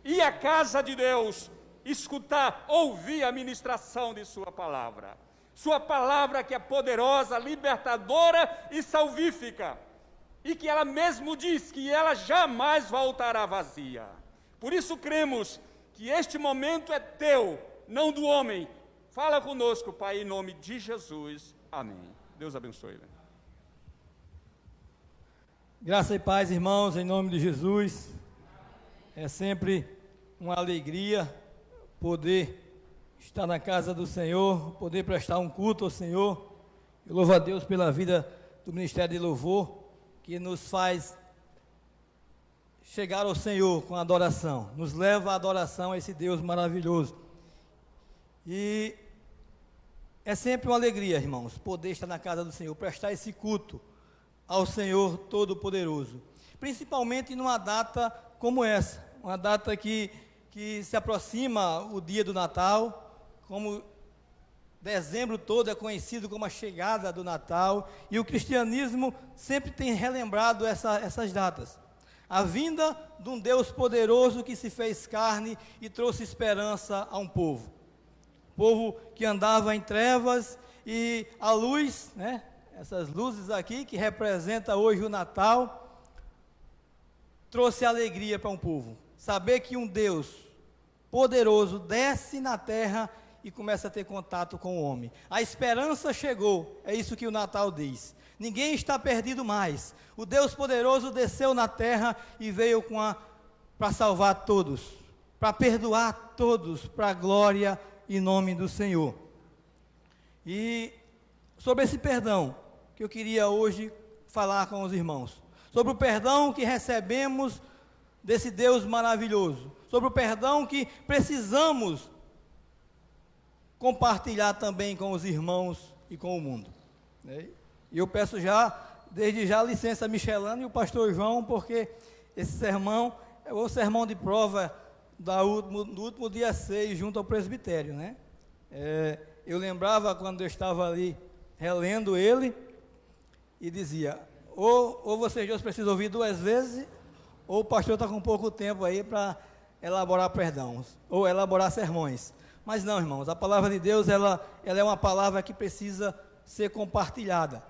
Speaker 6: ir à casa de Deus, escutar, ouvir a ministração de sua palavra que é poderosa, libertadora e salvífica, e que ela mesmo diz que ela jamais voltará vazia. Por isso cremos que este momento é teu, não do homem. Fala conosco, Pai, em nome de Jesus. Amém. Deus abençoe.
Speaker 8: Graça e paz, irmãos, em nome de Jesus. É sempre uma alegria poder estar na casa do Senhor, poder prestar um culto ao Senhor. Eu louvo a Deus pela vida do Ministério de Louvor, que nos faz chegar ao Senhor com adoração, nos leva à adoração a esse Deus maravilhoso. E é sempre uma alegria, irmãos, poder estar na casa do Senhor, prestar esse culto ao Senhor Todo-Poderoso, principalmente numa data como essa, uma data que se aproxima o dia do Natal, como dezembro todo é conhecido como a chegada do Natal, e o cristianismo sempre tem relembrado essas datas. A vinda de um Deus poderoso que se fez carne e trouxe esperança a um povo que andava em trevas, e a luz, né, essas luzes aqui, que representa hoje o Natal, trouxe alegria para um povo. Saber que um Deus poderoso desce na terra e começa a ter contato com o homem. A esperança chegou, é isso que o Natal diz. Ninguém está perdido mais. O Deus poderoso desceu na terra e veio para salvar todos, para perdoar todos, para a glória em nome do Senhor. E sobre esse perdão que eu queria hoje falar com os irmãos, sobre o perdão que recebemos desse Deus maravilhoso, sobre o perdão que precisamos compartilhar também com os irmãos e com o mundo. E eu peço desde já, licença a Michelana e o pastor João, porque esse sermão é o sermão de prova do último dia 6, junto ao presbitério, né? Eu lembrava quando eu estava ali relendo ele, e dizia, ou vocês dois precisam ouvir 2 vezes, ou o pastor está com pouco tempo aí para elaborar perdões, ou elaborar sermões. Mas não, irmãos, a palavra de Deus, ela é uma palavra que precisa ser compartilhada.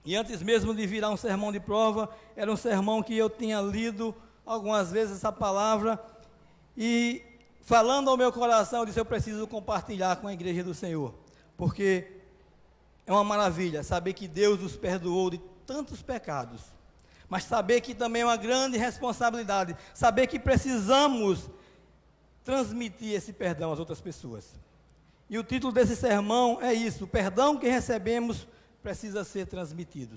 Speaker 8: E antes mesmo de virar um sermão de prova, era um sermão que eu tinha lido algumas vezes essa palavra, e falando ao meu coração, eu disse, eu preciso compartilhar com a igreja do Senhor, porque é uma maravilha saber que Deus nos perdoou de tantos pecados, mas saber que também é uma grande responsabilidade, saber que precisamos transmitir esse perdão às outras pessoas. E o título desse sermão é isso: o perdão que recebemos precisa ser transmitido.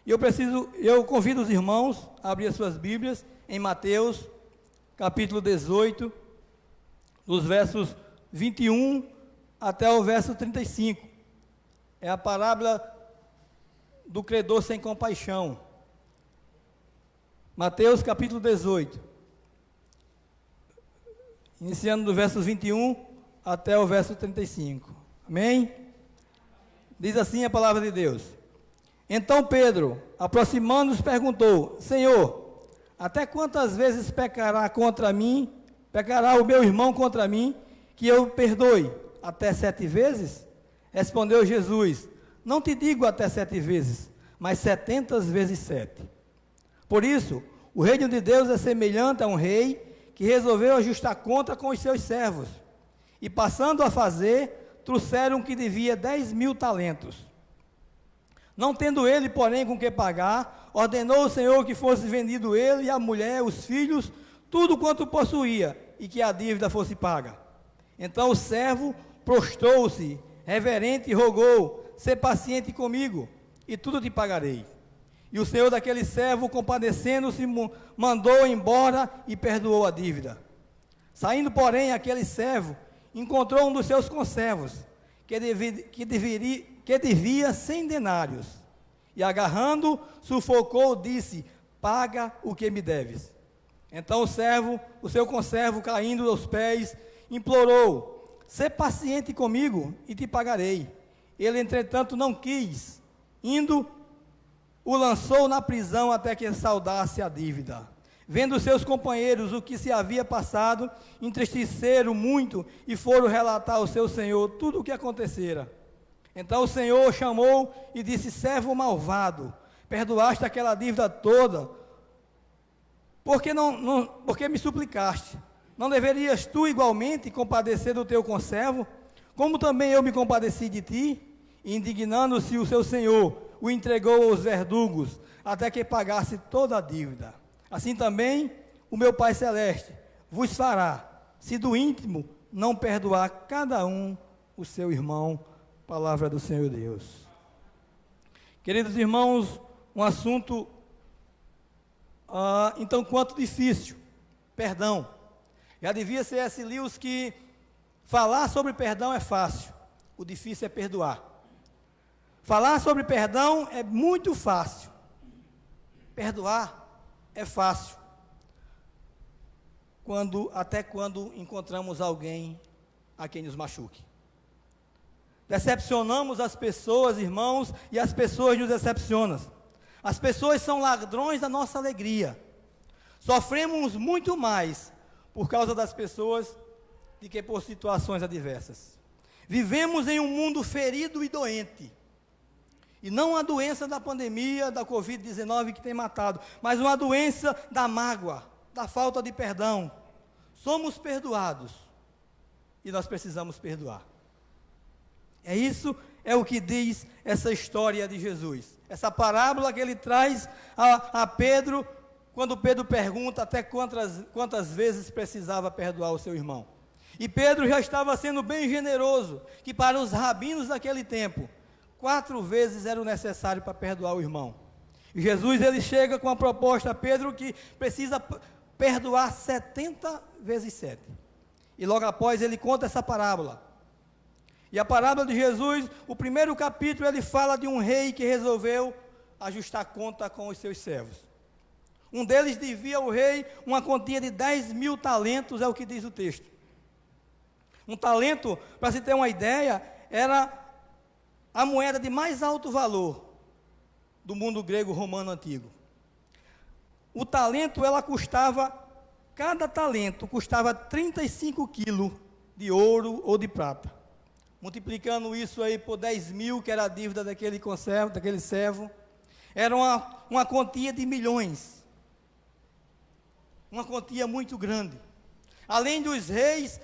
Speaker 8: E eu convido os irmãos a abrir as suas Bíblias em Mateus, capítulo 18, dos versos 21 até o verso 35. é a parábola do credor sem compaixão. Mateus capítulo 18, iniciando do verso 21 até o verso 35. Amém? Diz assim a palavra de Deus. Então Pedro, aproximando-se, perguntou: Senhor, até quantas vezes pecará o meu irmão contra mim, que eu perdoe? Até 7 vezes? Respondeu Jesus: Não te digo até 7 vezes, mas 70 vezes 7. Por isso, o reino de Deus é semelhante a um rei que resolveu ajustar conta com os seus servos. E passando a fazer, trouxeram que devia 10.000 talentos. Não tendo ele, porém, com que pagar, ordenou o Senhor que fosse vendido ele e a mulher, os filhos, tudo quanto possuía, e que a dívida fosse paga. Então o servo prostrou-se, reverente, e rogou: Sê paciente comigo, e tudo te pagarei. E o senhor daquele servo, compadecendo-se, mandou embora e perdoou a dívida. Saindo, porém, aquele servo encontrou um dos seus conservos, que devia 100 denários. E agarrando, sufocou, disse: Paga o que me deves. Então o seu conservo, caindo aos pés, implorou: Sê paciente comigo e te pagarei. Ele, entretanto, não quis. Indo, o lançou na prisão até que saudasse a dívida. Vendo seus companheiros o que se havia passado, entristeceram muito e foram relatar ao seu senhor tudo o que acontecera. Então o senhor chamou e disse: Servo malvado, perdoaste aquela dívida toda, porque me suplicaste? Não deverias tu igualmente compadecer do teu conservo, como também eu me compadeci de ti? E indignando-se o seu senhor, o entregou aos verdugos, até que pagasse toda a dívida. Assim também o meu Pai Celeste vos fará, se do íntimo não perdoar cada um o seu irmão. Palavra do Senhor Deus. Queridos irmãos, um assunto então quanto difícil, perdão. Já devia ser C.S. Lewis que falar sobre perdão é fácil, o difícil é perdoar. Falar sobre perdão é muito fácil, perdoar é fácil, até quando encontramos alguém a quem nos machuque. Decepcionamos as pessoas, irmãos, e as pessoas nos decepcionam. As pessoas são ladrões da nossa alegria. Sofremos muito mais por causa das pessoas do que por situações adversas. Vivemos em um mundo ferido e doente. E não a doença da pandemia, da Covid-19 que tem matado, mas uma doença da mágoa, da falta de perdão. Somos perdoados e nós precisamos perdoar. É o que diz essa história de Jesus. Essa parábola que ele traz a Pedro, quando Pedro pergunta até quantas vezes precisava perdoar o seu irmão. E Pedro já estava sendo bem generoso, que para os rabinos daquele tempo, 4 vezes era o necessário para perdoar o irmão. E Jesus, ele chega com a proposta a Pedro que precisa perdoar 70 vezes 7. E logo após ele conta essa parábola. E a parábola de Jesus, o primeiro capítulo, ele fala de um rei que resolveu ajustar conta com os seus servos. Um deles devia ao rei uma quantia de 10.000 talentos, é o que diz o texto. Um talento, para se ter uma ideia, era a moeda de mais alto valor do mundo grego romano antigo. O talento, cada talento custava 35 quilos de ouro ou de prata. Multiplicando isso aí por 10.000, que era a dívida daquele servo, era uma quantia de milhões. Uma quantia muito grande. Além dos reis,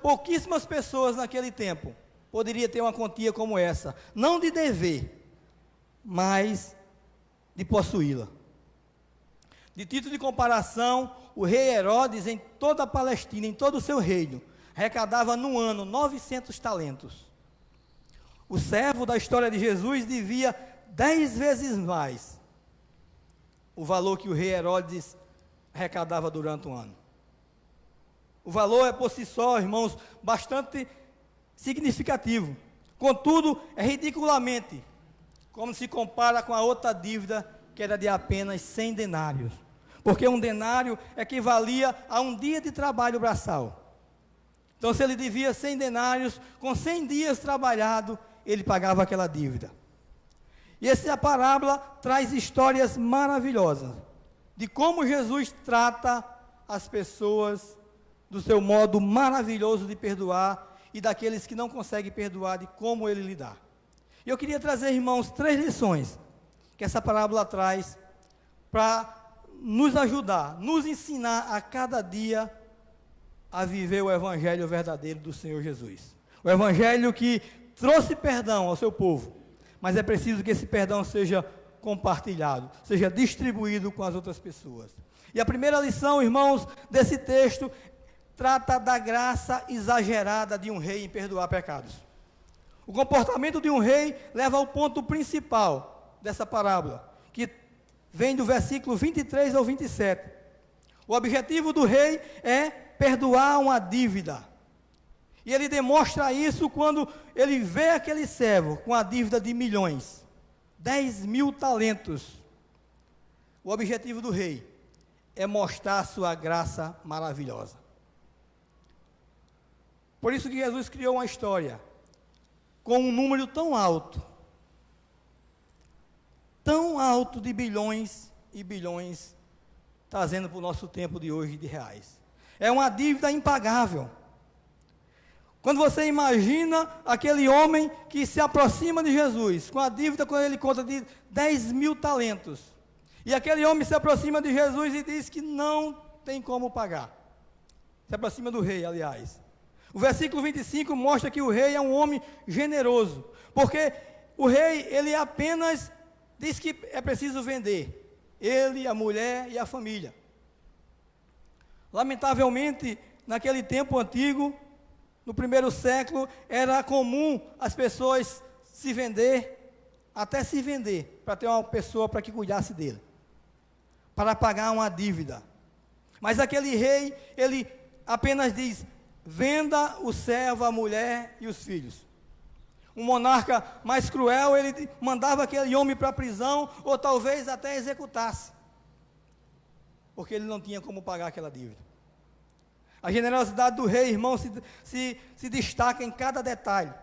Speaker 8: pouquíssimas pessoas naquele tempo poderiam ter uma quantia como essa. Não de dever, mas de possuí-la. De título de comparação, o rei Herodes, em toda a Palestina, em todo o seu reino, arrecadava no ano 900 talentos. O servo da história de Jesus devia 10 vezes mais o valor que o rei Herodes arrecadava durante um ano. O valor é por si só, irmãos, bastante significativo. Contudo, é ridiculamente, como se compara com a outra dívida, que era de apenas 100 denários. Porque um denário equivalia a um dia de trabalho braçal. Então, se ele devia 100 denários, com 100 dias trabalhado, ele pagava aquela dívida. E essa parábola traz histórias maravilhosas, de como Jesus trata as pessoas do seu modo maravilhoso de perdoar, e daqueles que não conseguem perdoar, de como ele lidar. E eu queria trazer, irmãos, 3 lições que essa parábola traz para nos ajudar, nos ensinar a cada dia a viver o evangelho verdadeiro do Senhor Jesus. O evangelho que trouxe perdão ao seu povo, mas é preciso que esse perdão seja compartilhado, seja distribuído com as outras pessoas. E a primeira lição, irmãos, desse texto trata da graça exagerada de um rei em perdoar pecados. O comportamento de um rei leva ao ponto principal dessa parábola, que vem do versículo 23 ao 27. O objetivo do rei é perdoar uma dívida. E ele demonstra isso quando ele vê aquele servo com a dívida de milhões, 10.000 talentos. O objetivo do rei é mostrar a sua graça maravilhosa. Por isso que Jesus criou uma história com um número tão alto de bilhões e bilhões, trazendo para o nosso tempo de hoje de reais. É uma dívida impagável. Quando você imagina aquele homem que se aproxima de Jesus, com a dívida, quando ele conta de 10.000 talentos, e aquele homem se aproxima de Jesus e diz que não tem como pagar. Se aproxima do rei, aliás. O versículo 25 mostra que o rei é um homem generoso, porque o rei, ele apenas diz que é preciso vender, ele, a mulher e a família. Lamentavelmente, naquele tempo antigo, no primeiro século, era comum as pessoas se vender, até se vender, para ter uma pessoa para que cuidasse dele, para pagar uma dívida. Mas aquele rei, ele apenas diz: venda o servo, a mulher e os filhos. Um monarca mais cruel, ele mandava aquele homem para a prisão, ou talvez até executasse, porque ele não tinha como pagar aquela dívida. A generosidade do rei, irmão, se destaca em cada detalhe.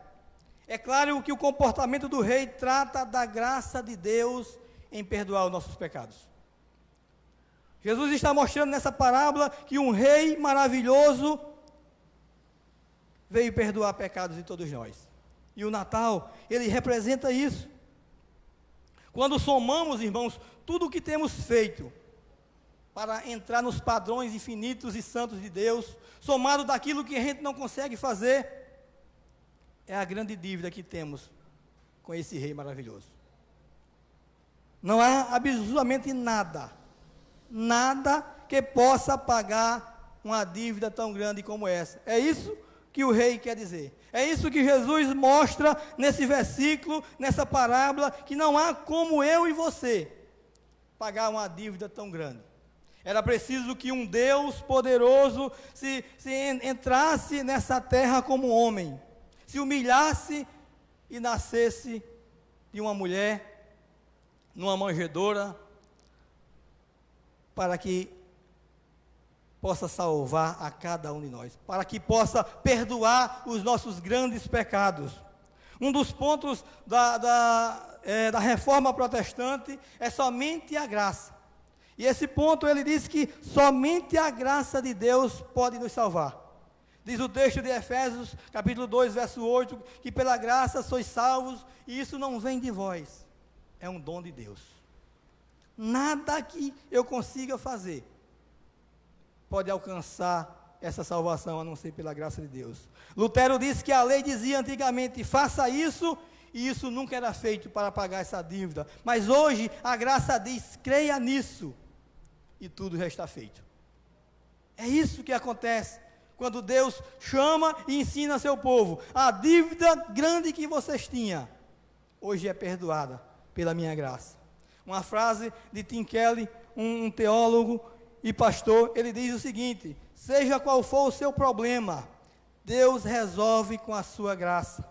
Speaker 8: É claro que o comportamento do rei trata da graça de Deus em perdoar os nossos pecados. Jesus está mostrando nessa parábola que um rei maravilhoso veio perdoar pecados de todos nós. E o Natal, ele representa isso. Quando somamos, irmãos, tudo o que temos feito para entrar nos padrões infinitos e santos de Deus, somado daquilo que a gente não consegue fazer, é a grande dívida que temos com esse rei maravilhoso. Não há absolutamente nada que possa pagar uma dívida tão grande como essa. É isso que o rei quer dizer. É isso que Jesus mostra nesse versículo, nessa parábola, que não há como eu e você pagar uma dívida tão grande. Era preciso que um Deus poderoso se entrasse nessa terra como homem, se humilhasse e nascesse de uma mulher, numa manjedoura, para que possa salvar a cada um de nós, para que possa perdoar os nossos grandes pecados. Um dos pontos da reforma protestante é somente a graça. E esse ponto ele diz que somente a graça de Deus pode nos salvar. Diz o texto de Efésios, capítulo 2, verso 8, que pela graça sois salvos, e isso não vem de vós, é um dom de Deus. Nada que eu consiga fazer pode alcançar essa salvação, a não ser pela graça de Deus. Lutero disse que a lei dizia antigamente: faça isso, e isso nunca era feito para pagar essa dívida. Mas hoje a graça diz: creia nisso, e tudo já está feito. É isso que acontece quando Deus chama e ensina seu povo. A dívida grande que vocês tinham, hoje é perdoada pela minha graça. Uma frase de Tim Keller, um teólogo e pastor, ele diz o seguinte: seja qual for o seu problema, Deus resolve com a sua graça.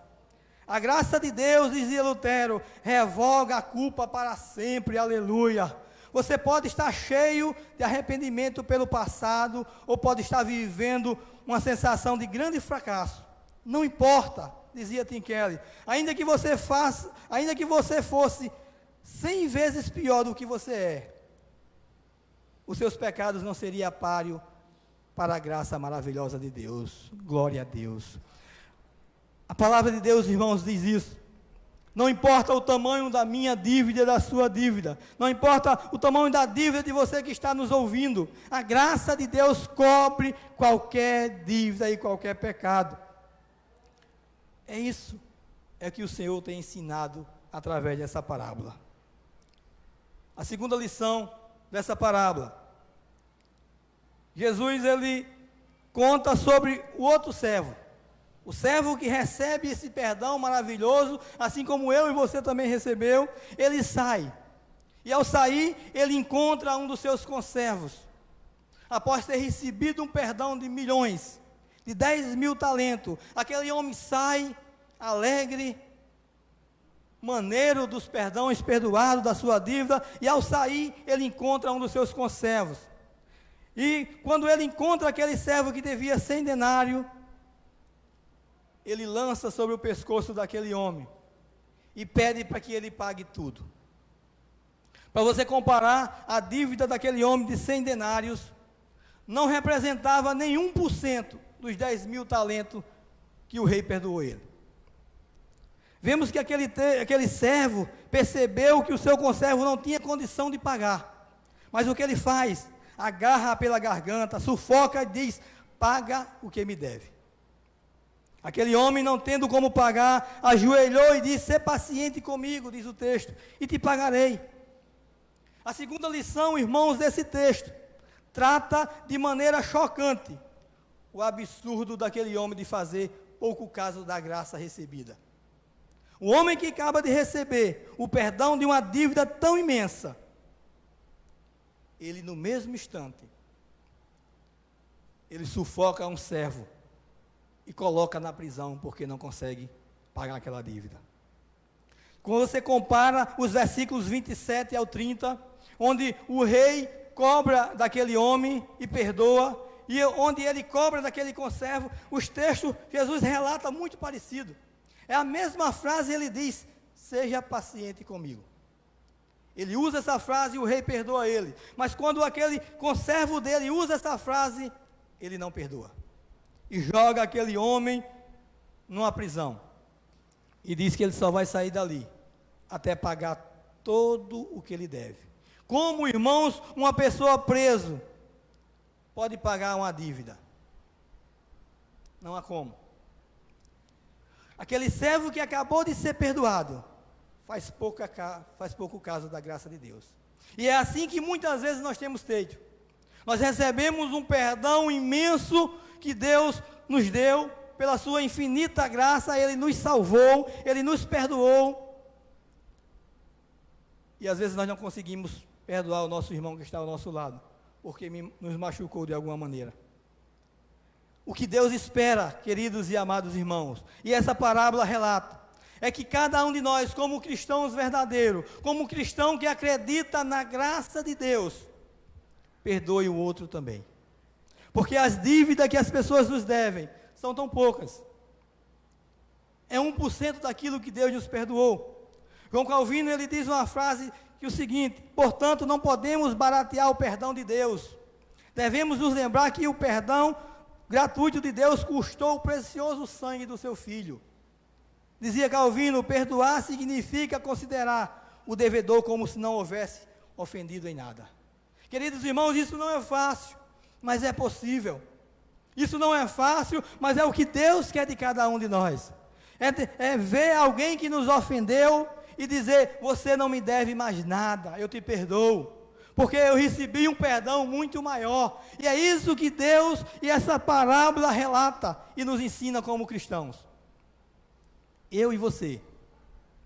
Speaker 8: A graça de Deus, dizia Lutero, revoga a culpa para sempre, aleluia. Você pode estar cheio de arrependimento pelo passado, ou pode estar vivendo uma sensação de grande fracasso. Não importa, dizia Tim Keller, ainda que você fosse 100 vezes pior do que você é, os seus pecados não seriam páreo para a graça maravilhosa de Deus. Glória a Deus. A palavra de Deus, irmãos, diz isso. Não importa o tamanho da minha dívida, da sua dívida. Não importa o tamanho da dívida de você que está nos ouvindo. A graça de Deus cobre qualquer dívida e qualquer pecado. É isso que o Senhor tem ensinado através dessa parábola. A segunda lição dessa parábola. Jesus, ele conta sobre o outro servo. O servo que recebe esse perdão maravilhoso, assim como eu e você também recebeu, ele sai. E ao sair, ele encontra um dos seus conservos. Após ter recebido um perdão de milhões, de 10.000 talentos, aquele homem sai alegre, maneiro dos perdões, perdoado da sua dívida, e ao sair, ele encontra um dos seus conservos. E quando ele encontra aquele servo que devia 100 denários, ele lança sobre o pescoço daquele homem e pede para que ele pague tudo. Para você comparar, a dívida daquele homem de 100 denários não representava nem 1% dos 10.000 talentos que o rei perdoou ele. Vemos que aquele servo percebeu que o seu conservo não tinha condição de pagar. Mas o que ele faz? Agarra pela garganta, sufoca e diz: paga o que me deve. Aquele homem, não tendo como pagar, ajoelhou e disse: "Sê paciente comigo", diz o texto, "e te pagarei". A segunda lição, irmãos, desse texto, trata de maneira chocante o absurdo daquele homem de fazer pouco caso da graça recebida. O homem que acaba de receber o perdão de uma dívida tão imensa, ele no mesmo instante, ele sufoca um servo e coloca na prisão porque não consegue pagar aquela dívida. Quando você compara os versículos 27 ao 30, onde o rei cobra daquele homem e perdoa, e onde ele cobra daquele conservo, os textos, Jesus relata muito parecido. É a mesma frase, ele diz: "Seja paciente comigo". Ele usa essa frase e o rei perdoa ele. Mas quando aquele conservo dele usa essa frase, ele não perdoa. E joga aquele homem numa prisão. E diz que ele só vai sair dali até pagar todo o que ele deve. Como, irmãos, uma pessoa presa pode pagar uma dívida? Não há como. Aquele servo que acabou de ser perdoado faz pouco caso da graça de Deus. E é assim que muitas vezes nós temos feito. Nós recebemos um perdão imenso que Deus nos deu, pela sua infinita graça, Ele nos salvou, Ele nos perdoou. E às vezes nós não conseguimos perdoar o nosso irmão que está ao nosso lado, porque nos machucou de alguma maneira. O que Deus espera, queridos e amados irmãos, e essa parábola relata, é que cada um de nós, como cristãos verdadeiros, como cristão que acredita na graça de Deus, perdoe o outro também. Porque as dívidas que as pessoas nos devem são tão poucas. É 1% daquilo que Deus nos perdoou. João Calvino, ele diz uma frase que é o seguinte: portanto, não podemos baratear o perdão de Deus. Devemos nos lembrar que o perdão gratuito de Deus custou o precioso sangue do seu Filho. Dizia Calvino: perdoar significa considerar o devedor como se não houvesse ofendido em nada. Queridos irmãos, isso não é fácil, mas é possível. Isso não é fácil, mas é o que Deus quer de cada um de nós. É ver alguém que nos ofendeu e dizer: você não me deve mais nada, eu te perdoo, porque eu recebi um perdão muito maior. E é isso que Deus e essa parábola relata e nos ensina como cristãos. Eu e você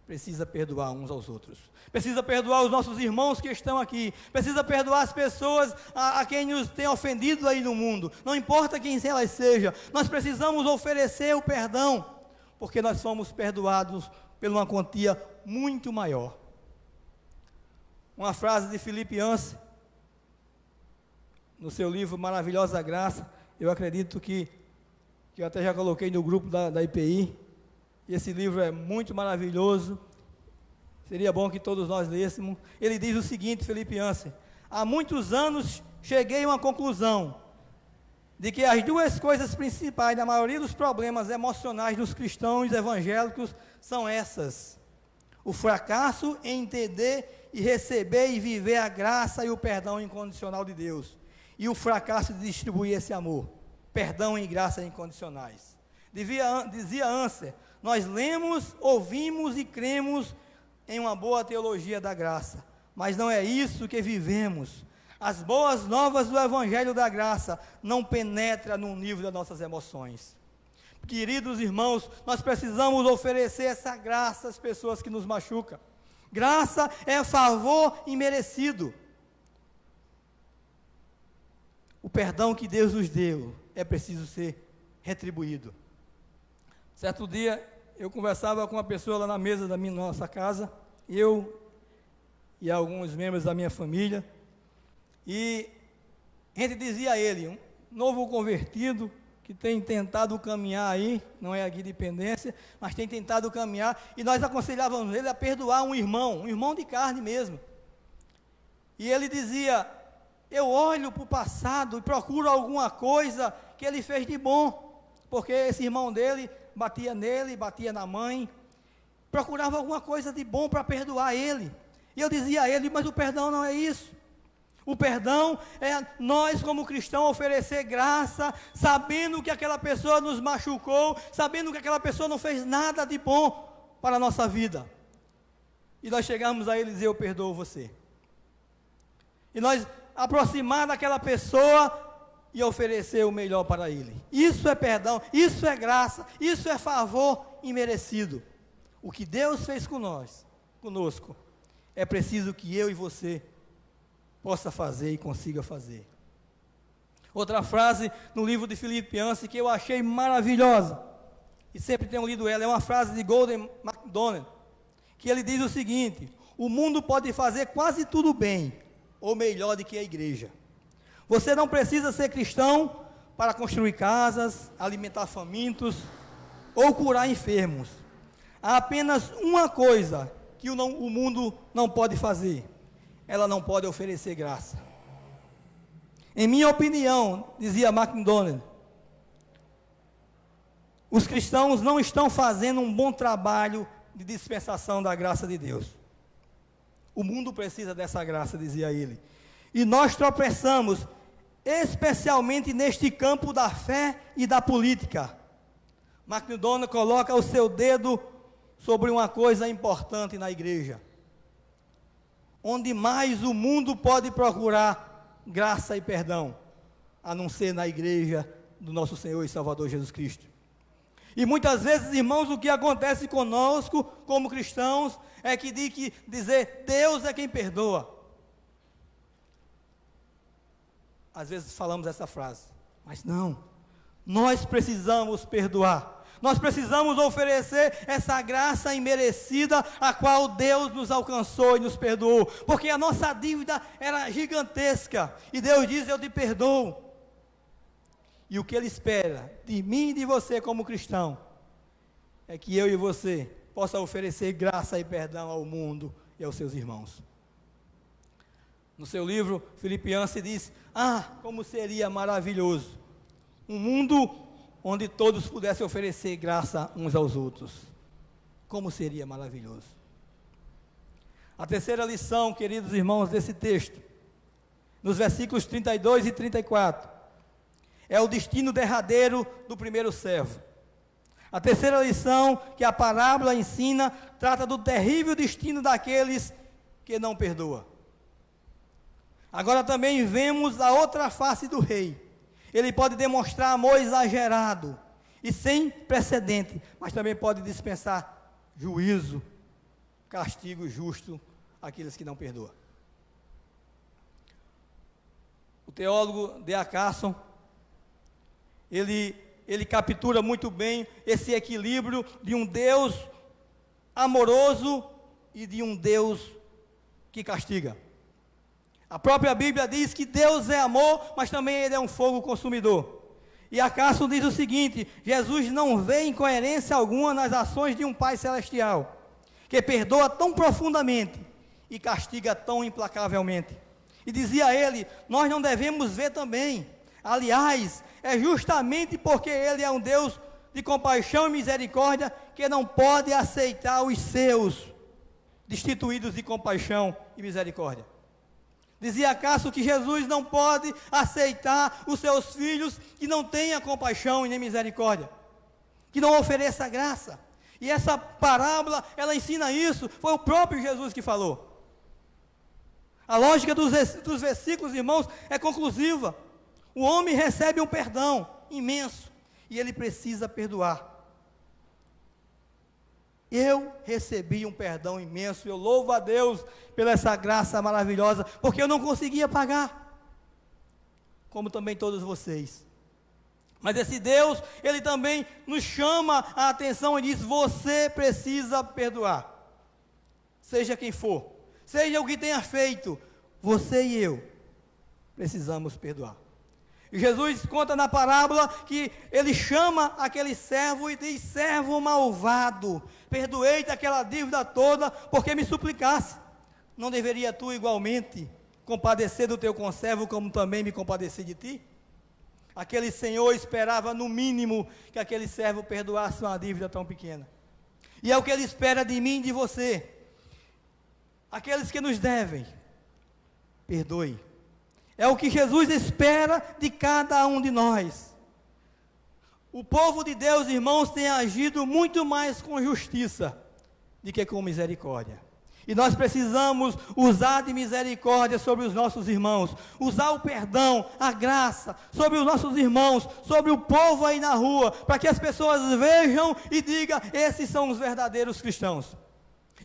Speaker 8: precisa perdoar uns aos outros, precisa perdoar os nossos irmãos que estão aqui, precisa perdoar as pessoas a quem nos tem ofendido aí no mundo, não importa quem elas sejam. Nós precisamos oferecer o perdão, porque nós fomos perdoados por uma quantia muito maior. Uma frase de Felipe Yancey, no seu livro Maravilhosa Graça, eu acredito que eu até já coloquei no grupo da IPI, e esse livro é muito maravilhoso, seria bom que todos nós lêssemos. Ele diz o seguinte, Felipe Yancey: há muitos anos cheguei a uma conclusão, de que as duas coisas principais da maioria dos problemas emocionais dos cristãos evangélicos são essas: o fracasso em entender e receber e viver a graça e o perdão incondicional de Deus, e o fracasso de distribuir esse amor, perdão e graça incondicionais. Dizia Ansel: nós lemos, ouvimos e cremos em uma boa teologia da graça, mas não é isso que vivemos. As boas novas do Evangelho da Graça não penetram no nível das nossas emoções. Queridos irmãos, nós precisamos oferecer essa graça às pessoas que nos machucam. Graça é favor imerecido. O perdão que Deus nos deu é preciso ser retribuído. Certo dia, eu conversava com uma pessoa lá na mesa da nossa casa, eu e alguns membros da minha família, e a gente dizia a ele, um novo convertido, que tem tentado caminhar aí, não é aqui de dependência, mas tem tentado caminhar, e nós aconselhávamos ele a perdoar um irmão de carne mesmo. E ele dizia: eu olho para o passado e procuro alguma coisa que ele fez de bom, porque esse irmão dele batia nele, batia na mãe, procurava alguma coisa de bom para perdoar ele. E eu dizia a ele: mas o perdão não é isso. O perdão é nós, como cristãos, oferecer graça, sabendo que aquela pessoa nos machucou, sabendo que aquela pessoa não fez nada de bom para a nossa vida. E nós chegamos a ele e dizer: eu perdoo você. E nós aproximar daquela pessoa e oferecer o melhor para ele. Isso é perdão, isso é graça, isso é favor imerecido. O que Deus fez conosco, é preciso que eu e você possa fazer e consiga fazer. Outra frase no livro de Felipe Yancey que eu achei maravilhosa, e sempre tenho lido ela, é uma frase de Golden MacDonald, que ele diz o seguinte: o mundo pode fazer quase tudo bem, ou melhor do que a igreja. Você não precisa ser cristão para construir casas, alimentar famintos, ou curar enfermos. Há apenas uma coisa que o mundo não pode fazer: ela não pode oferecer graça. Em minha opinião, dizia MacDonald, os cristãos não estão fazendo um bom trabalho de dispensação da graça de Deus. O mundo precisa dessa graça, dizia ele. E nós tropeçamos, especialmente neste campo da fé e da política. MacDonald coloca o seu dedo sobre uma coisa importante na igreja. Onde mais o mundo pode procurar graça e perdão, a não ser na igreja do nosso Senhor e Salvador Jesus Cristo. E muitas vezes, irmãos, o que acontece conosco, como cristãos, é que dizer Deus é quem perdoa. Às vezes falamos essa frase, mas não, nós precisamos perdoar. Nós precisamos oferecer essa graça imerecida, a qual Deus nos alcançou e nos perdoou, porque a nossa dívida era gigantesca, e Deus diz: eu te perdoo. E o que Ele espera de mim e de você como cristão, é que eu e você possa oferecer graça e perdão ao mundo e aos seus irmãos. No seu livro, Felipe Yancey diz: como seria maravilhoso um mundo onde todos pudessem oferecer graça uns aos outros. Como seria maravilhoso. A terceira lição, queridos irmãos, desse texto, nos versículos 32 e 34, é o destino derradeiro do primeiro servo. A terceira lição que a parábola ensina trata do terrível destino daqueles que não perdoam. Agora também vemos a outra face do rei. Ele pode demonstrar amor exagerado e sem precedente, mas também pode dispensar juízo, castigo justo àqueles que não perdoam. O teólogo D.A. Carson, ele ele captura muito bem esse equilíbrio de um Deus amoroso e de um Deus que castiga. A própria Bíblia diz que Deus é amor, mas também Ele é um fogo consumidor. E Acácio diz o seguinte: Jesus não vê incoerência alguma nas ações de um Pai Celestial, que perdoa tão profundamente e castiga tão implacavelmente. E dizia ele: nós não devemos ver também. Aliás, é justamente porque Ele é um Deus de compaixão e misericórdia que não pode aceitar os seus destituídos de compaixão e misericórdia. Dizia Acácio que Jesus não pode aceitar os seus filhos que não tenham compaixão e nem misericórdia, que não ofereça graça. E essa parábola, ela ensina isso, foi o próprio Jesus que falou. A lógica dos versículos, irmãos, é conclusiva. O homem recebe um perdão imenso e ele precisa perdoar. Eu recebi um perdão imenso, eu louvo a Deus pela essa graça maravilhosa, porque eu não conseguia pagar, como também todos vocês. Mas esse Deus, Ele também nos chama a atenção e diz: você precisa perdoar, seja quem for, seja o que tenha feito, você e eu precisamos perdoar. E Jesus conta na parábola que Ele chama aquele servo e diz: servo malvado, perdoei-te aquela dívida toda, porque me suplicasse. Não deveria tu igualmente compadecer do teu conservo, como também me compadeci de ti? Aquele senhor esperava no mínimo que aquele servo perdoasse uma dívida tão pequena. E é o que Ele espera de mim e de você. Aqueles que nos devem, perdoe. É o que Jesus espera de cada um de nós. O povo de Deus, irmãos, tem agido muito mais com justiça do que com misericórdia. E nós precisamos usar de misericórdia sobre os nossos irmãos, usar o perdão, a graça sobre os nossos irmãos, sobre o povo aí na rua, para que as pessoas vejam e digam: esses são os verdadeiros cristãos.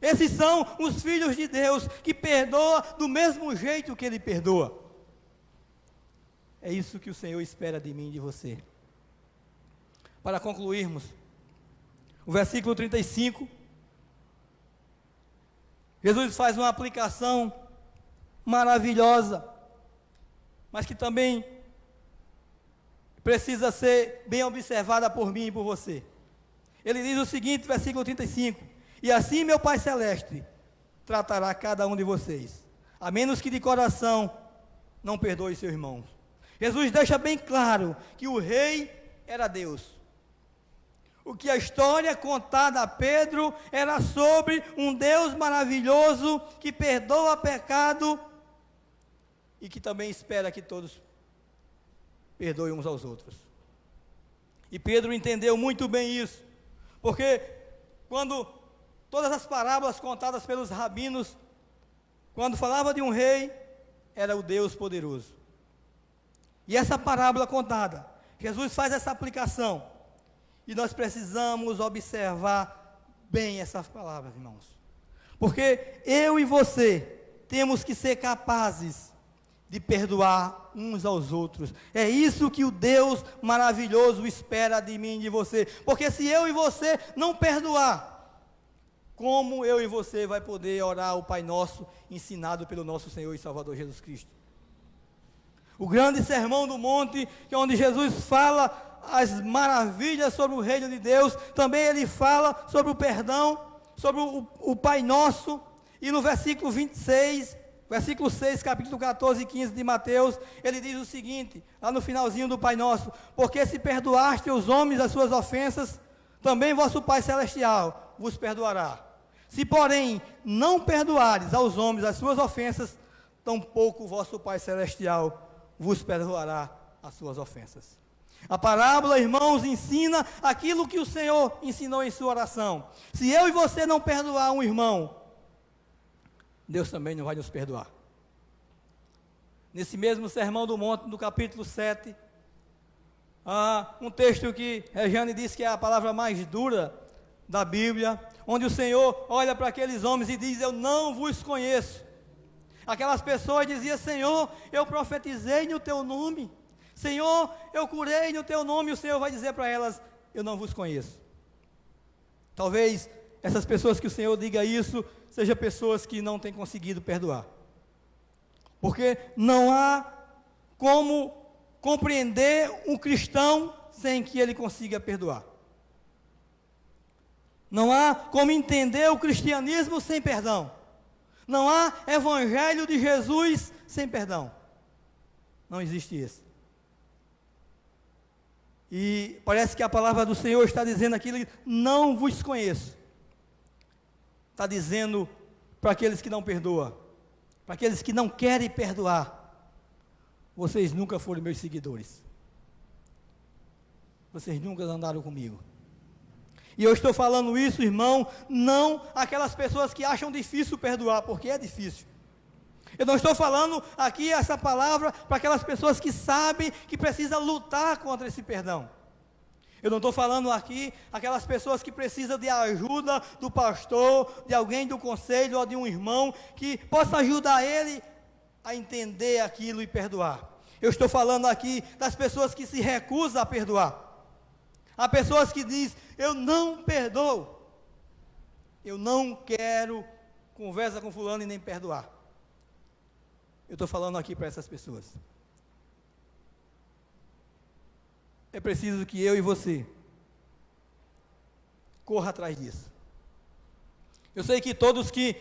Speaker 8: Esses são os filhos de Deus que perdoam do mesmo jeito que Ele perdoa. É isso que o Senhor espera de mim e de você. Para concluirmos, o versículo 35, Jesus faz uma aplicação maravilhosa, mas que também precisa ser bem observada por mim e por você. Ele diz o seguinte, versículo 35: e assim meu Pai Celeste tratará cada um de vocês, a menos que de coração não perdoe seus irmãos. Jesus deixa bem claro que o rei era Deus. O que a história contada a Pedro era sobre um Deus maravilhoso que perdoa pecado e que também espera que todos perdoem uns aos outros. E Pedro entendeu muito bem isso, porque quando todas as parábolas contadas pelos rabinos, quando falava de um rei, era o Deus poderoso. E essa parábola contada, Jesus faz essa aplicação, e nós precisamos observar bem essas palavras, irmãos, porque eu e você temos que ser capazes de perdoar uns aos outros. É isso que o Deus maravilhoso espera de mim e de você, porque se eu e você não perdoar, como eu e você vai poder orar o Pai Nosso ensinado pelo nosso Senhor e Salvador Jesus Cristo? O grande sermão do monte, que é onde Jesus fala as maravilhas sobre o reino de Deus, também Ele fala sobre o perdão, sobre o Pai Nosso, e no versículo 26, versículo 6, capítulo 14 e 15 de Mateus, Ele diz o seguinte, lá no finalzinho do Pai Nosso: porque se perdoaste os homens as suas ofensas, também vosso Pai Celestial vos perdoará. Se, porém, não perdoares aos homens as suas ofensas, tampouco o vosso Pai Celestial vos perdoará as suas ofensas. A parábola, irmãos, ensina aquilo que o Senhor ensinou em sua oração. Se eu e você não perdoar um irmão, Deus também não vai nos perdoar. Nesse mesmo sermão do monte, no capítulo 7, um texto que Regiane disse que é a palavra mais dura da Bíblia, onde o Senhor olha para aqueles homens e diz: eu não vos conheço. Aquelas pessoas diziam: Senhor, eu profetizei no teu nome, Senhor, eu curei no teu nome, e o Senhor vai dizer para elas, eu não vos conheço. Talvez essas pessoas que o Senhor diga isso, sejam pessoas que não têm conseguido perdoar. Porque não há como compreender um cristão sem que ele consiga perdoar. Não há como entender o cristianismo sem perdão. Não há evangelho de Jesus sem perdão. Não existe isso. E parece que a palavra do Senhor está dizendo aquilo, não vos conheço. Está dizendo para aqueles que não perdoam, para aqueles que não querem perdoar, vocês nunca foram meus seguidores. Vocês nunca andaram comigo. E eu estou falando isso, irmão, não aquelas pessoas que acham difícil perdoar, porque é difícil. Eu não estou falando aqui essa palavra para aquelas pessoas que sabem que precisam lutar contra esse perdão. Eu não estou falando aqui aquelas pessoas que precisam de ajuda do pastor, de alguém do conselho ou de um irmão que possa ajudar ele a entender aquilo e perdoar. Eu estou falando aqui das pessoas que se recusam a perdoar. Há pessoas que dizem, eu não perdoo. Eu não quero conversa com fulano e nem perdoar. Eu estou falando aqui para essas pessoas. É preciso que eu e você corra atrás disso. Eu sei que todos que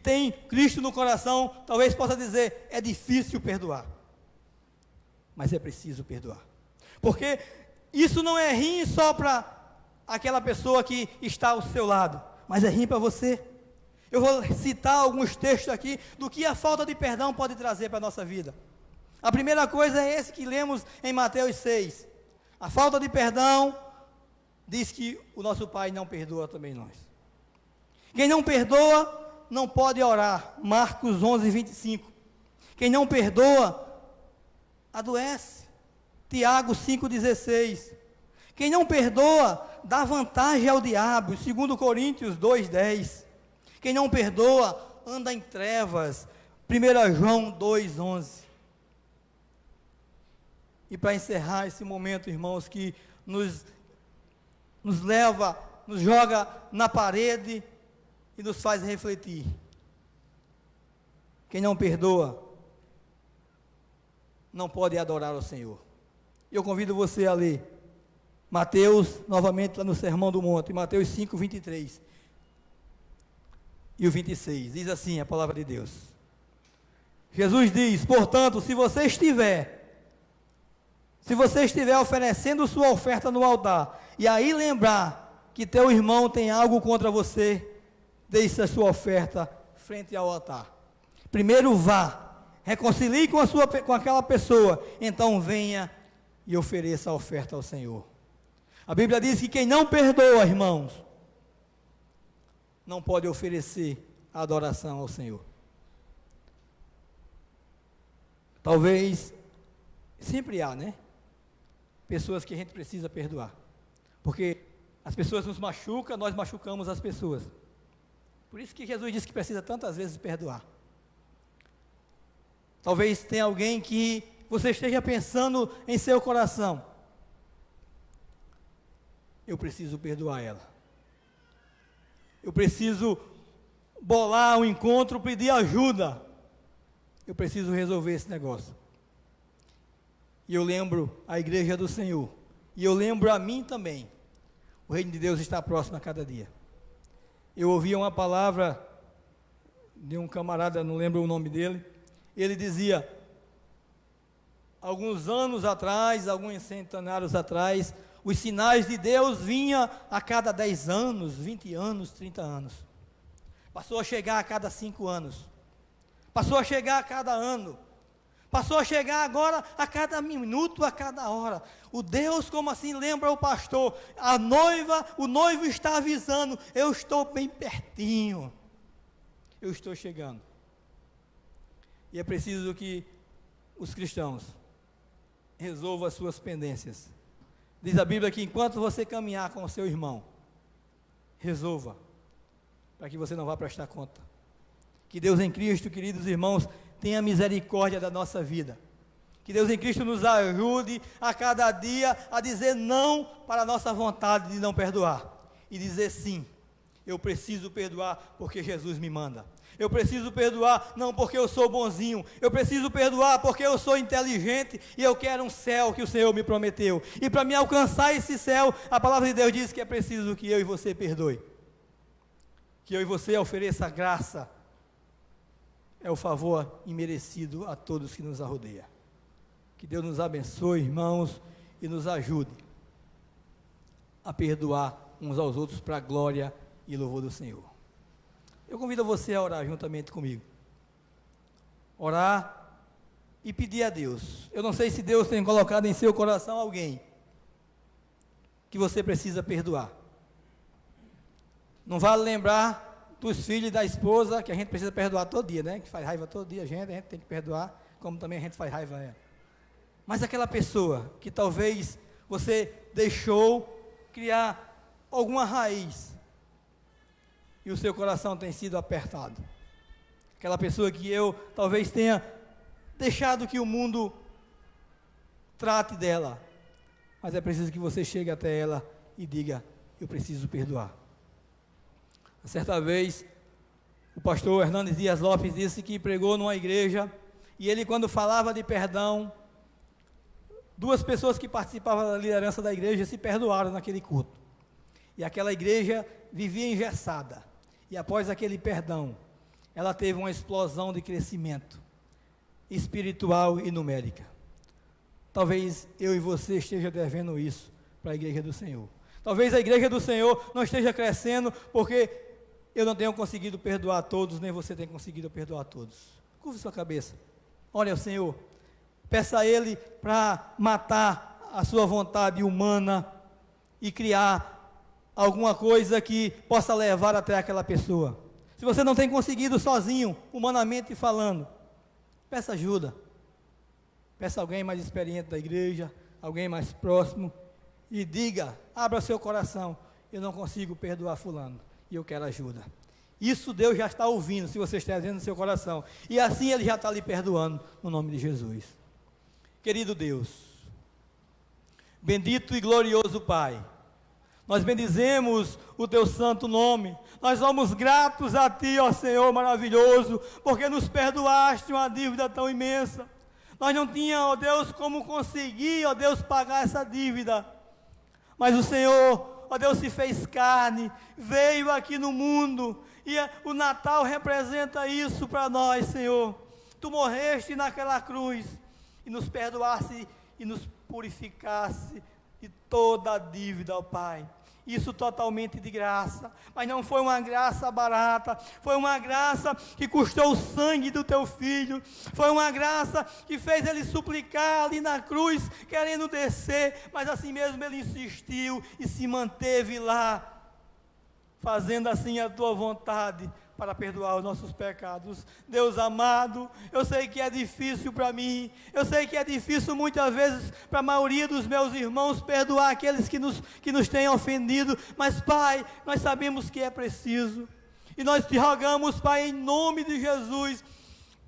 Speaker 8: têm Cristo no coração, talvez possa dizer, é difícil perdoar. Mas é preciso perdoar. Porque isso não é ruim só para aquela pessoa que está ao seu lado, mas é ruim para você. Eu vou citar alguns textos aqui do que a falta de perdão pode trazer para a nossa vida. A primeira coisa é esse que lemos em Mateus 6. A falta de perdão diz que o nosso Pai não perdoa também nós. Quem não perdoa não pode orar. Marcos 11, 25. Quem não perdoa adoece. Tiago 5,16. Quem não perdoa dá vantagem ao diabo. 2 Coríntios 2,10. Quem não perdoa anda em trevas. 1 João 2,11. E para encerrar esse momento, irmãos, que nos leva, nos joga na parede e nos faz refletir. Quem não perdoa não pode adorar o Senhor. Eu convido você a ler Mateus, novamente lá no Sermão do Monte, Mateus 5, 23 e o 26, diz assim a palavra de Deus. Jesus diz, portanto, se você estiver oferecendo sua oferta no altar, e aí lembrar que teu irmão tem algo contra você, deixe a sua oferta frente ao altar. Primeiro vá, reconcilie com aquela pessoa, então venha e ofereça a oferta ao Senhor. A Bíblia diz que quem não perdoa, irmãos, não pode oferecer a adoração ao Senhor. Talvez, sempre há, né? Pessoas que a gente precisa perdoar. Porque as pessoas nos machucam, nós machucamos as pessoas. Por isso que Jesus disse que precisa tantas vezes perdoar. Talvez tenha alguém que você esteja pensando em seu coração. Eu preciso perdoar ela. Eu preciso bolar um encontro, pedir ajuda. Eu preciso resolver esse negócio. E eu lembro a igreja do Senhor. E eu lembro a mim também. O reino de Deus está próximo a cada dia. Eu ouvi uma palavra de um camarada, não lembro o nome dele. Ele dizia, alguns anos atrás, alguns centenários atrás, os sinais de Deus vinham a cada 10 anos, 20 anos, 30 anos. Passou a chegar a cada 5 anos. Passou a chegar a cada ano. Passou a chegar agora a cada minuto, a cada hora. O Deus, como assim lembra o pastor, o noivo está avisando, eu estou bem pertinho. Eu estou chegando. E é preciso que os cristãos resolvam as suas pendências. Diz a Bíblia que enquanto você caminhar com o seu irmão, resolva, para que você não vá prestar conta. Que Deus em Cristo, queridos irmãos, tenha misericórdia da nossa vida. Que Deus em Cristo nos ajude a cada dia a dizer não para a nossa vontade de não perdoar. E dizer sim, eu preciso perdoar porque Jesus me manda. Eu preciso perdoar não porque eu sou bonzinho. Eu preciso perdoar porque eu sou inteligente e eu quero um céu que o Senhor me prometeu. E para me alcançar esse céu, a palavra de Deus diz que é preciso que eu e você perdoe. Que eu e você ofereça graça. É o favor imerecido a todos que nos rodeiam. Que Deus nos abençoe, irmãos, e nos ajude a perdoar uns aos outros para a glória e louvor do Senhor. Eu convido você a orar juntamente comigo. Orar e pedir a Deus. Eu não sei se Deus tem colocado em seu coração alguém que você precisa perdoar. Não vale lembrar dos filhos e da esposa, que a gente precisa perdoar todo dia, né? Que faz raiva todo dia a gente tem que perdoar, como também a gente faz raiva a ela. Mas aquela pessoa que talvez você deixou criar alguma raiz e o seu coração tem sido apertado. Aquela pessoa que eu talvez tenha deixado que o mundo trate dela. Mas é preciso que você chegue até ela e diga, eu preciso perdoar. Certa vez, o pastor Hernandes Dias Lopes disse que pregou numa igreja, e ele quando falava de perdão, duas pessoas que participavam da liderança da igreja se perdoaram naquele culto. E aquela igreja vivia engessada. E após aquele perdão, ela teve uma explosão de crescimento espiritual e numérica. Talvez eu e você esteja devendo isso para a igreja do Senhor. Talvez a igreja do Senhor não esteja crescendo porque eu não tenho conseguido perdoar a todos, nem você tem conseguido perdoar a todos. Curva sua cabeça. Olha ao Senhor. Peça a Ele para matar a sua vontade humana e criar alguma coisa que possa levar até aquela pessoa. Se você não tem conseguido sozinho, humanamente falando, peça ajuda. Peça alguém mais experiente da igreja, alguém mais próximo, e diga, abra seu coração, eu não consigo perdoar fulano, e eu quero ajuda. Isso Deus já está ouvindo, se você está dizendo no seu coração, e assim Ele já está lhe perdoando, no nome de Jesus. Querido Deus, bendito e glorioso Pai, nós bendizemos o Teu santo nome, nós somos gratos a Ti, ó Senhor maravilhoso, porque nos perdoaste uma dívida tão imensa. Nós não tínhamos, ó Deus, como conseguir, ó Deus, pagar essa dívida, mas o Senhor, ó Deus, se fez carne, veio aqui no mundo, e o Natal representa isso para nós, Senhor. Tu morreste naquela cruz, e nos perdoasse, e nos purificasse de toda a dívida, ó Pai. Isso totalmente de graça, mas não foi uma graça barata, foi uma graça que custou o sangue do Teu Filho, foi uma graça que fez Ele suplicar ali na cruz, querendo descer, mas assim mesmo Ele insistiu e se manteve lá, fazendo assim a Tua vontade, para perdoar os nossos pecados. Deus amado, eu sei que é difícil para mim, eu sei que é difícil muitas vezes para a maioria dos meus irmãos perdoar aqueles que nos têm ofendido, mas Pai, nós sabemos que é preciso, e nós te rogamos, Pai, em nome de Jesus,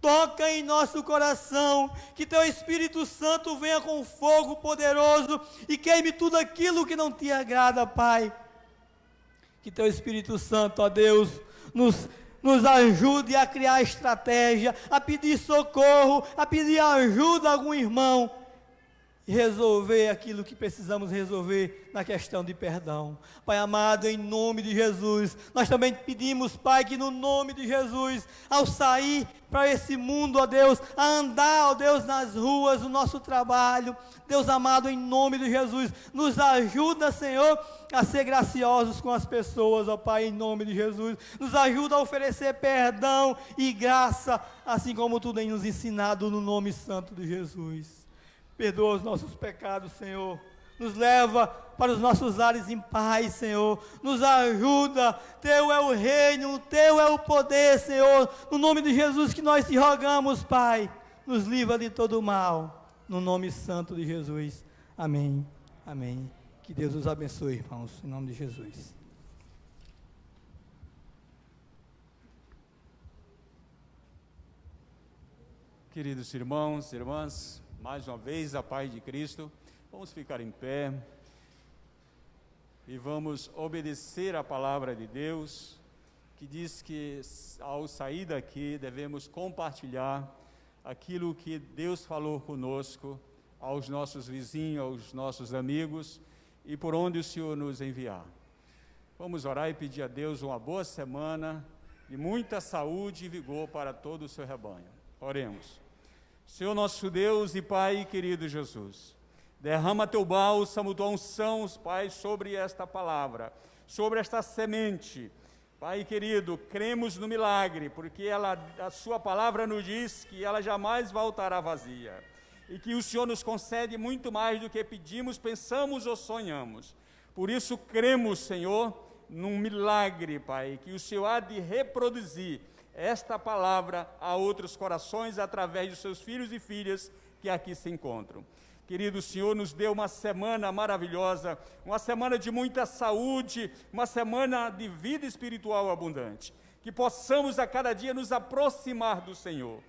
Speaker 8: toca em nosso coração, que Teu Espírito Santo venha com fogo poderoso, e queime tudo aquilo que não te agrada, Pai, que Teu Espírito Santo, ó Deus, nos ajude a criar estratégia, a pedir socorro, a pedir ajuda a algum irmão e resolver aquilo que precisamos resolver na questão de perdão. Pai amado, em nome de Jesus, nós também pedimos, Pai, que no nome de Jesus, ao sair para esse mundo, ó Deus, a andar, ó Deus, nas ruas, no nosso trabalho, Deus amado, em nome de Jesus, nos ajuda, Senhor, a ser graciosos com as pessoas, ó Pai, em nome de Jesus, nos ajuda a oferecer perdão e graça, assim como Tu tem nos ensinado no nome santo de Jesus. Perdoa os nossos pecados, Senhor, nos leva para os nossos lares em paz, Senhor, nos ajuda, Teu é o reino, Teu é o poder, Senhor, no nome de Jesus que nós te rogamos, Pai, nos livra de todo o mal, no nome santo de Jesus, amém, amém, que Deus os abençoe, irmãos, em nome de Jesus.
Speaker 6: Queridos irmãos e irmãs, Mais uma vez, a paz de Cristo. Vamos ficar em pé e vamos obedecer a palavra de Deus, que diz que ao sair daqui devemos compartilhar aquilo que Deus falou conosco, aos nossos vizinhos, aos nossos amigos e por onde o Senhor nos enviar. Vamos orar e pedir a Deus uma boa semana e muita saúde e vigor para todo o seu rebanho. Oremos. Senhor nosso Deus e Pai querido Jesus, derrama teu bálsamo, tua unção, Pai, sobre esta palavra, sobre esta semente. Pai querido, cremos no milagre, porque a sua palavra nos diz que ela jamais voltará vazia, e que o Senhor nos concede muito mais do que pedimos, pensamos ou sonhamos. Por isso cremos, Senhor, num milagre, Pai, que o Senhor há de reproduzir esta palavra a outros corações através dos seus filhos e filhas que aqui se encontram. Querido Senhor, nos deu uma semana maravilhosa, uma semana de muita saúde, uma semana de vida espiritual abundante. Que possamos a cada dia nos aproximar do Senhor.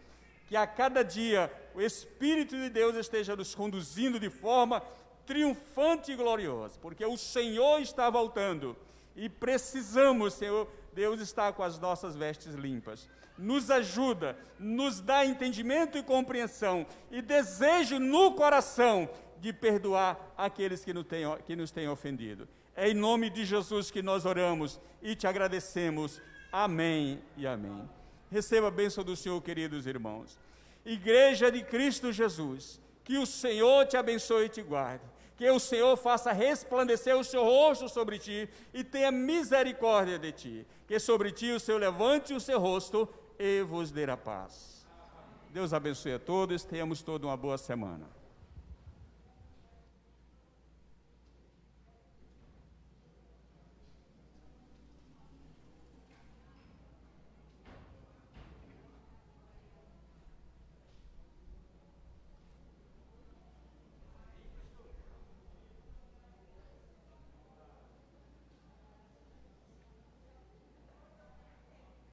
Speaker 6: Que a cada dia o Espírito de Deus esteja nos conduzindo de forma triunfante e gloriosa, porque o Senhor está voltando e precisamos, Senhor, Deus está com as nossas vestes limpas. Nos ajuda, nos dá entendimento e compreensão e desejo no coração de perdoar aqueles que nos têm ofendido. É em nome de Jesus que nós oramos e te agradecemos. Amém e amém. Receba a bênção do Senhor, queridos irmãos. Igreja de Cristo Jesus, que o Senhor te abençoe e te guarde. Que o Senhor faça resplandecer o seu rosto sobre ti e tenha misericórdia de ti. Que sobre ti o Senhor levante o seu rosto e vos dê a paz. Deus abençoe a todos, tenhamos toda uma boa semana.